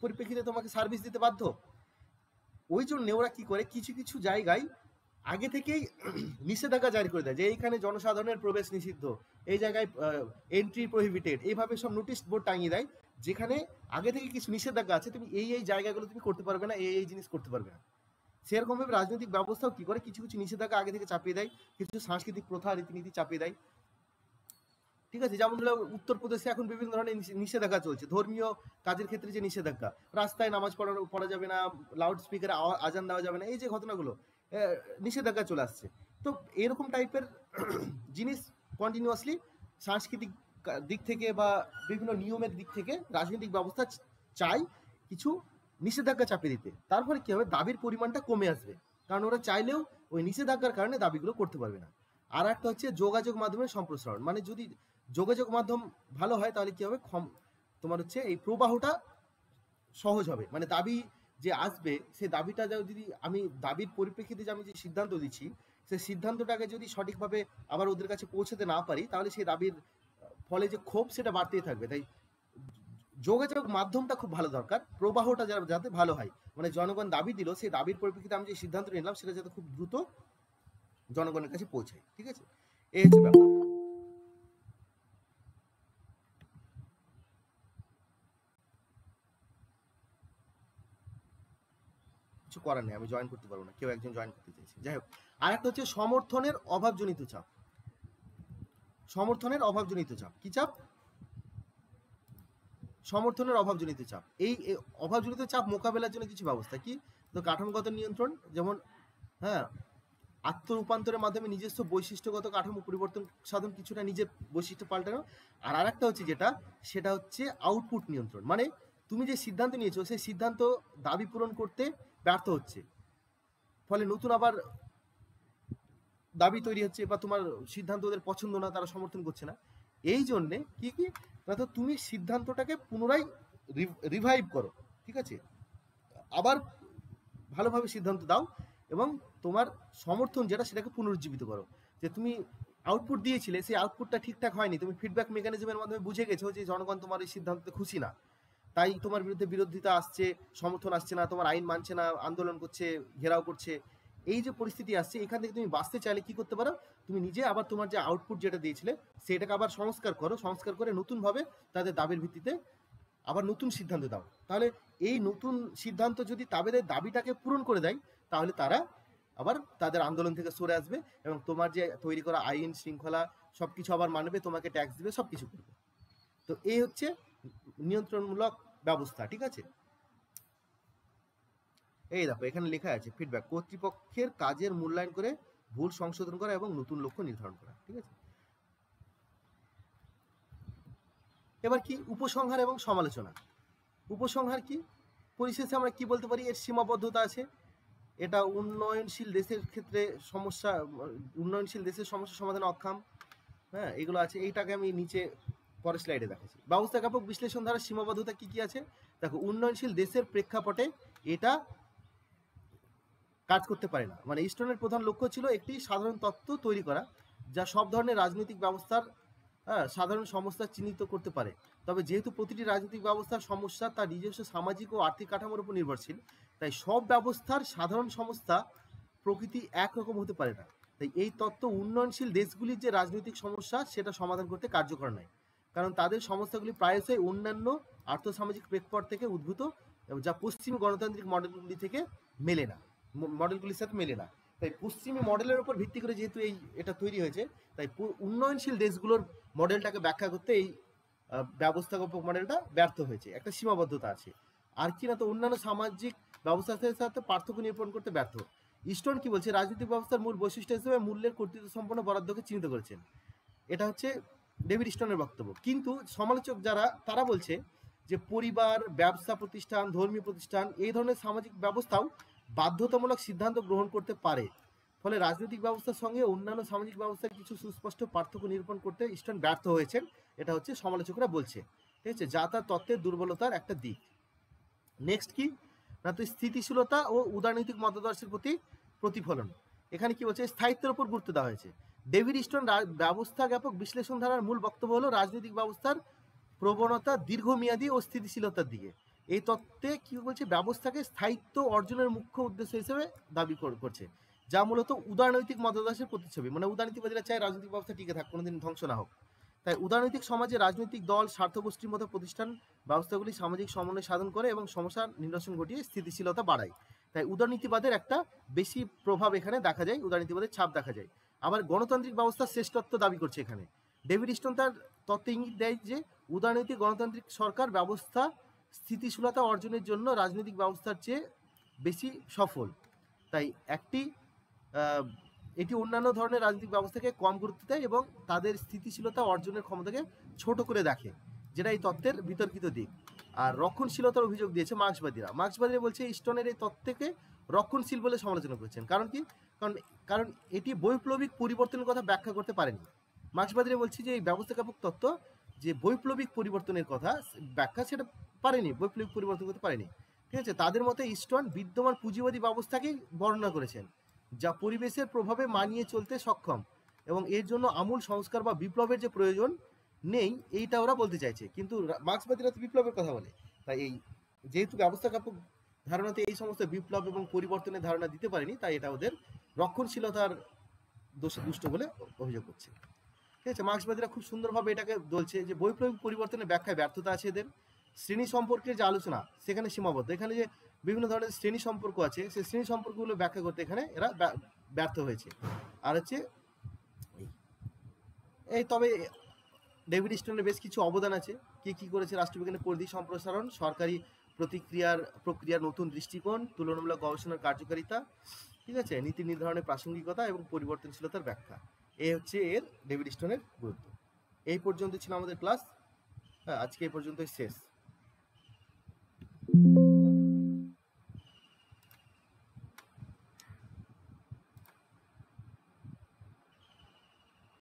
পরিপ্রেক্ষিতে তোমাকে সার্ভিস দিতে বাধ্য। ওই জন্য ওরা কি করে, কিছু কিছু জায়গায় আগে থেকেই নিষেধাজ্ঞা জারি করে দেয় যে এইখানে জনসাধারণের প্রবেশ নিষিদ্ধ, এই জায়গায় এন্ট্রি প্রহিবিটেড, এইভাবে সব নোটিশ বোর্ড টাঙিয়ে দেয়, যেখানে আগে থেকে কিছু নিষেধাজ্ঞা আছে, তুমি এই এই জায়গাগুলো তুমি করতে পারবে না, এই এই জিনিস করতে পারবে না। সেরকমভাবে রাজনৈতিক ব্যবস্থাও কি করে, কিছু কিছু নিষেধাজ্ঞা আগে থেকে চাপিয়ে দেয়, কিছু সাংস্কৃতিক প্রথা রীতিনীতি চাপিয়ে দেয়। ঠিক আছে, যেমন ধরো উত্তরপ্রদেশে এখন বিভিন্ন ধরনের নিষেধাজ্ঞা চলছে, ধর্মীয় কাজের ক্ষেত্রে যে নিষেধাজ্ঞা, রাস্তায় নামাজ পড়া যাবে না, লাউড স্পিকারে আজান দেওয়া যাবে না, এই যে ঘটনাগুলো, নিষেধাজ্ঞা চলে আসছে। তো এরকম টাইপের জিনিস কন্টিনিউয়াসলি সাংস্কৃতিক দিক থেকে বা বিভিন্ন নিয়মের দিক থেকে রাজনৈতিক ব্যবস্থা চাই কিছু নিষেধাজ্ঞা চাপিয়ে দিতে। তারপরে কি হবে, দাবির পরিমাণটা কমে আসবে, কারণ ওরা চাইলেও ওই নিষেধাজ্ঞার কারণে দাবিগুলো করতে পারবে না। আর একটা হচ্ছে যোগাযোগ মাধ্যমের সম্প্রসারণ, মানে যদি যোগাযোগ মাধ্যম ভালো হয় তাহলে কি হবে, তোমার হচ্ছে এই প্রবাহটা সহজ হবে। মানে দাবি যে আসবে, সেই দাবিটা যদি আমি দাবির পরিপ্রেক্ষিতে যে আমি যে সিদ্ধান্ত দিচ্ছি, সেই সিদ্ধান্তটাকে যদি সঠিকভাবে আবার ওদের কাছে পৌঁছাতে না পারি, তাহলে সেই দাবির ফলে যে ক্ষোভ সেটা বাড়তেই থাকবে। তাই যোগাযোগ মাধ্যমটা খুব ভালো দরকার, প্রবাহটা যাতে ভালো হয়, মানে জনগণ দাবি দিল, সেই দাবির পরিপ্রেক্ষিতে আমি যে সিদ্ধান্ত নিলাম সেটা যাতে খুব দ্রুত জনগণের কাছে পৌঁছায়। ঠিক আছে, এই হচ্ছে ব্যাপার। কিছু করার নেই, আমি জয়েন করতে পারবো না, কেউ একজন জয়েন করতে চাইছে। যাই হোক, আর একটা হচ্ছে সমর্থনের অভাবজনিত চাপ। সমর্থনের অভাবজনিত চাপ কি চাপ? সমর্থনের অভাবজনিত চাপ। এই অভাবজনিত চাপ মোকাবেলার জন্য কিছু ব্যবস্থা কি, তো কাঠামোগত নিয়ন্ত্রণ, যেমন হ্যাঁ আত্মরূপান্তরের মাধ্যমে নিজস্ব বৈশিষ্ট্যগত কাঠামো পরিবর্তন সাধন, কিছুটা নিজের বৈশিষ্ট্য পাল্টানো। আর আরেকটা হচ্ছে যেটা, সেটা হচ্ছে আউটপুট নিয়ন্ত্রণ, মানে তুমি যে সিদ্ধান্ত নিয়েছো সেই সিদ্ধান্ত দাবি পূরণ করতে ব্যর্থ হচ্ছে, ফলে নতুন আবার দাবি তৈরি হচ্ছে, বা তোমার সিদ্ধান্ত ওদের পছন্দ না, তারা সমর্থন করছে না। এই জন্যে কি কি না, তো তুমি সিদ্ধান্তটাকে পুনরায় রিভাইভ করো, ঠিক আছে, আবার ভালোভাবে সিদ্ধান্ত দাও এবং তোমার সমর্থন যেটা সেটাকে পুনরুজ্জীবিত করো। যে তুমি আউটপুট দিয়েছিলে সেই আউটপুটটা ঠিকঠাক হয়নি, তুমি ফিডব্যাক মেকানিজমের মাধ্যমে বুঝে গেছো যে জনগণ তোমার এই সিদ্ধান্তে খুশি না, তাই তোমার বিরুদ্ধে বিরোধিতা আসছে, সমর্থন আসছে না, তোমার আইন মানছে না, আন্দোলন করছে, ঘেরাও করছে। এই যে পরিস্থিতি আসছে, এখান থেকে তুমি বাঁচতে চাইলে কি করতে পারো, তুমি নিজে আবার তোমার যে আউটপুট যেটা দিয়েছিলে সেটাকে আবার সংস্কার করো, সংস্কার করে নতুনভাবে তাদের দাবির ভিত্তিতে আবার নতুন সিদ্ধান্ত দাও। তাহলে এই নতুন সিদ্ধান্ত যদি তাদের দাবিটাকে পূরণ করে দেয়, তাহলে তারা আবার তাদের আন্দোলন থেকে সরে আসবে এবং তোমার যে তৈরি করা আইন শৃঙ্খলা সবকিছু আবার মানবে, তোমাকে ট্যাক্স দিবে, সবকিছু করবে। তো এই হচ্ছে নিয়ন্ত্রণমূলক ব্যবস্থা, ঠিক আছে। এই দেখো এখানে লেখা আছে ফিডব্যাক, কর্তৃপক্ষের কাজের মূল্যায়ন করে ভুল সংশোধন করা এবং নতুন লক্ষ্য নির্ধারণ করা, ঠিক আছে। এবার কি উপসংহার এবং সমালোচনা। উপসংহার কি, পরিশেষে আমরা কি বলতে পারি, এর সীমাবদ্ধতা আছে, এটা উন্নয়নশীল দেশের ক্ষেত্রে সমস্যা, উন্নয়নশীল দেশের সমস্যা সমাধানে অক্ষম, হ্যাঁ, এগুলো আছে। এইটাকে আমি নিচে পরের স্লাইডে দেখাচ্ছি। ব্যবস্থাপক বিশ্লেষণ দ্বারা সীমাবদ্ধতা কি কি আছে দেখো, উন্নয়নশীল দেশের প্রেক্ষাপটে এটা কাজ করতে পারে না। মানে ইস্টনের প্রধান লক্ষ্য ছিল একটি সাধারণ তত্ত্ব তৈরি করা যা সব ধরনের রাজনৈতিক ব্যবস্থার সাধারণ সমস্যা চিহ্নিত করতে পারে। তবে যেহেতু প্রতিটি রাজনৈতিক ব্যবস্থার সমস্যা তার নিজস্ব সামাজিক ও আর্থিক কাঠামোর উপর নির্ভরশীল, তাই সব ব্যবস্থার সাধারণ সমস্যা প্রকৃতি একরকম হতে পারে না। তাই এই তত্ত্ব উন্নয়নশীল দেশগুলির যে রাজনৈতিক সমস্যা সেটা সমাধান করতে কার্যকর নয়, কারণ তাদের সমস্যাগুলি প্রায়শই অন্যান্য আর্থসামাজিক প্রেক্ষাপট থেকে উদ্ভূত, যা পশ্চিমী গণতান্ত্রিক মডেলগুলি থেকে মেলে না, মডেলগুলির সাথে মেলে না। তাই পশ্চিমী মডেলের উপর ভিত্তি করে যেহেতু এটা তৈরি হয়েছে, তাই উন্নয়নশীল দেশগুলোর মডেলটাকে ব্যাখ্যা করতে এই ব্যবস্থাপক মডেলটা ব্যর্থ হয়েছে, একটা সীমাবদ্ধতা আছে। আর কি না, তো অন্যান্য সামাজিক ব্যবস্থার সাথে পার্থক্য নিরূপণ করতে ব্যর্থ। ইস্টন কি বলছে, রাজনৈতিক ব্যবস্থার মূল বৈশিষ্ট্য হিসেবে মূল্যের কর্তৃত্ব সম্পন্ন বরাদ্দকে চিহ্নিত করেছেন। এটা হচ্ছে ডেভিড ইস্টনের বক্তব্য। কিন্তু সমালোচক যারা তারা বলছে যে পরিবার, ব্যবসা প্রতিষ্ঠান, ধর্মীয় প্রতিষ্ঠান এই ধরনের সামাজিক ব্যবস্থাও বাধ্যতামূলক সিদ্ধান্ত গ্রহণ করতে পারে, ফলে রাজনৈতিক ব্যবস্থার সঙ্গে অন্যান্য সামাজিক ব্যবস্থার কিছু সুস্পষ্ট পার্থক্য নিরূপণ করতে ইস্টন ব্যর্থ হয়েছেন। এটা হচ্ছে সমালোচকরা বলছে, ঠিক আছে, যা তার তত্ত্বের দুর্বলতার একটা দিক। নেক্সট কি না, তো স্থিতিশীলতা ও উদারনৈতিক মতাদর্শের প্রতি প্রতিফলন। এখানে কি বলছে, স্থায়িত্বের উপর গুরুত্ব দেওয়া হয়েছে। ডেভিড ইস্টন ব্যবস্থা জ্ঞাপক বিশ্লেষণ ধারার মূল বক্তব্য হলো রাজনৈতিক ব্যবস্থার প্রবণতা দীর্ঘমেয়াদী ও স্থিতিশীলতার দিকে। এই তত্ত্বে কি বলছে, ব্যবস্থাকে স্থায়িত্ব অর্জনের মুখ্য উদ্দেশ্য হিসেবে দাবি করছে, যা মূলত উদারনৈতিক মতাদর্শের প্রতিচ্ছবি। মানে উদারনীতিবাদীরা চায় রাজনৈতিক ব্যবস্থা টিকে থাক, কোনোদিন ধ্বংস না হোক। তাই উদারনৈতিক সমাজে রাজনৈতিক দল, স্বার্থগোষ্ঠীর মতো প্রতিষ্ঠান ব্যবস্থাগুলি সামাজিক সমন্বয় সাধন করে এবং সমস্যার নিরসন ঘটিয়ে স্থিতিশীলতা বাড়ায়। তাই উদারনীতিবাদের একটা বেশি প্রভাব এখানে দেখা যায়, উদারনীতিবাদের ছাপ দেখা যায়। আবার গণতান্ত্রিক ব্যবস্থার শ্রেষ্ঠত্ব দাবি করছে এখানে। ডেভিড ইস্টন তার তত্ত্বে ইঙ্গিত দেয় যে উদারনৈতিক গণতান্ত্রিক সরকার ব্যবস্থা স্থিতিশীলতা অর্জনের জন্য রাজনৈতিক ব্যবস্থার চেয়ে বেশি সফল। তাই এটি অন্যান্য ধরনের রাজনৈতিক ব্যবস্থাকে কম গুরুত্ব দেয় এবং তাদের স্থিতিশীলতা অর্জনের ক্ষমতাকে ছোট করে দেখে, যেটা এই তত্ত্বের বিতর্কিত দিক। আর রক্ষণশীলতার অভিযোগ দিয়েছে মার্ক্সবাদীরা বলছে ইস্টনের এই তত্ত্বকে রক্ষণশীল বলে সমালোচনা করেছেন। কারণ কি, কারণ এটি বৈপ্লবিক পরিবর্তনের কথা ব্যাখ্যা করতে পারেনি। মার্ক্সবাদীরা বলছে যে এই ব্যবস্থাপক তত্ত্ব যে বৈপ্লবিক পরিবর্তনের কথা ব্যাখ্যা সেটা পারেনি, বৈপ্লবিক পরিবর্তন করতে পারেনি, ঠিক আছে। তাদের মতে ইস্টন বিদ্যমান পুঁজিবাদী ব্যবস্থাকেই বর্ণনা করেছেন, যা পরিবেশের প্রভাবে মানিয়ে চলতে সক্ষম এবং এর জন্য আমূল সংস্কার বা বিপ্লবের যে প্রয়োজন নেই এইটা ওরা বলতে চাইছে। কিন্তু মার্ক্সবাদীরা তো বিপ্লবের কথা বলে, তাই এই যেহেতু ব্যবস্থাপক ধারণাতে এই সমস্ত বিপ্লব এবং পরিবর্তনের ধারণা দিতে পারেনি, তাই এটা ওদের রক্ষণশীলতার দোষে দুষ্ট বলে অভিযোগ করছে, ঠিক আছে। মার্ক্সবাদীরা খুব সুন্দরভাবে এটাকে বলছে যে বৈপ্লবিক পরিবর্তনের ব্যাখ্যায় ব্যর্থতা আছে এদের। শ্রেণী সম্পর্কের যে আলোচনা সেখানে সীমাবদ্ধ। এখানে যে বিভিন্ন ধরনের শ্রেণী সম্পর্ক আছে সেই শ্রেণী সম্পর্কগুলো ব্যাখ্যা করতে এখানে এরা ব্যর্থ হয়েছে। আর হচ্ছে এই তবে ডেভিড ইস্টনের বেশ কিছু অবদান আছে। কি করেছে, রাষ্ট্রবিজ্ঞানের পরিধি সম্প্রসারণ, সরকারি প্রক্রিয়ার নতুন দৃষ্টিকোণ, তুলনামূলক গবেষণার কার্যকারিতা, ঠিক আছে, নীতি নির্ধারণের প্রাসঙ্গিকতা এবং পরিবর্তনশীলতার ব্যাখ্যা। এই হচ্ছে এর ডেভিড ইস্টনের গুরুত্ব। এই পর্যন্ত ছিল আমাদের ক্লাস। আজকে এই পর্যন্তই শেষ।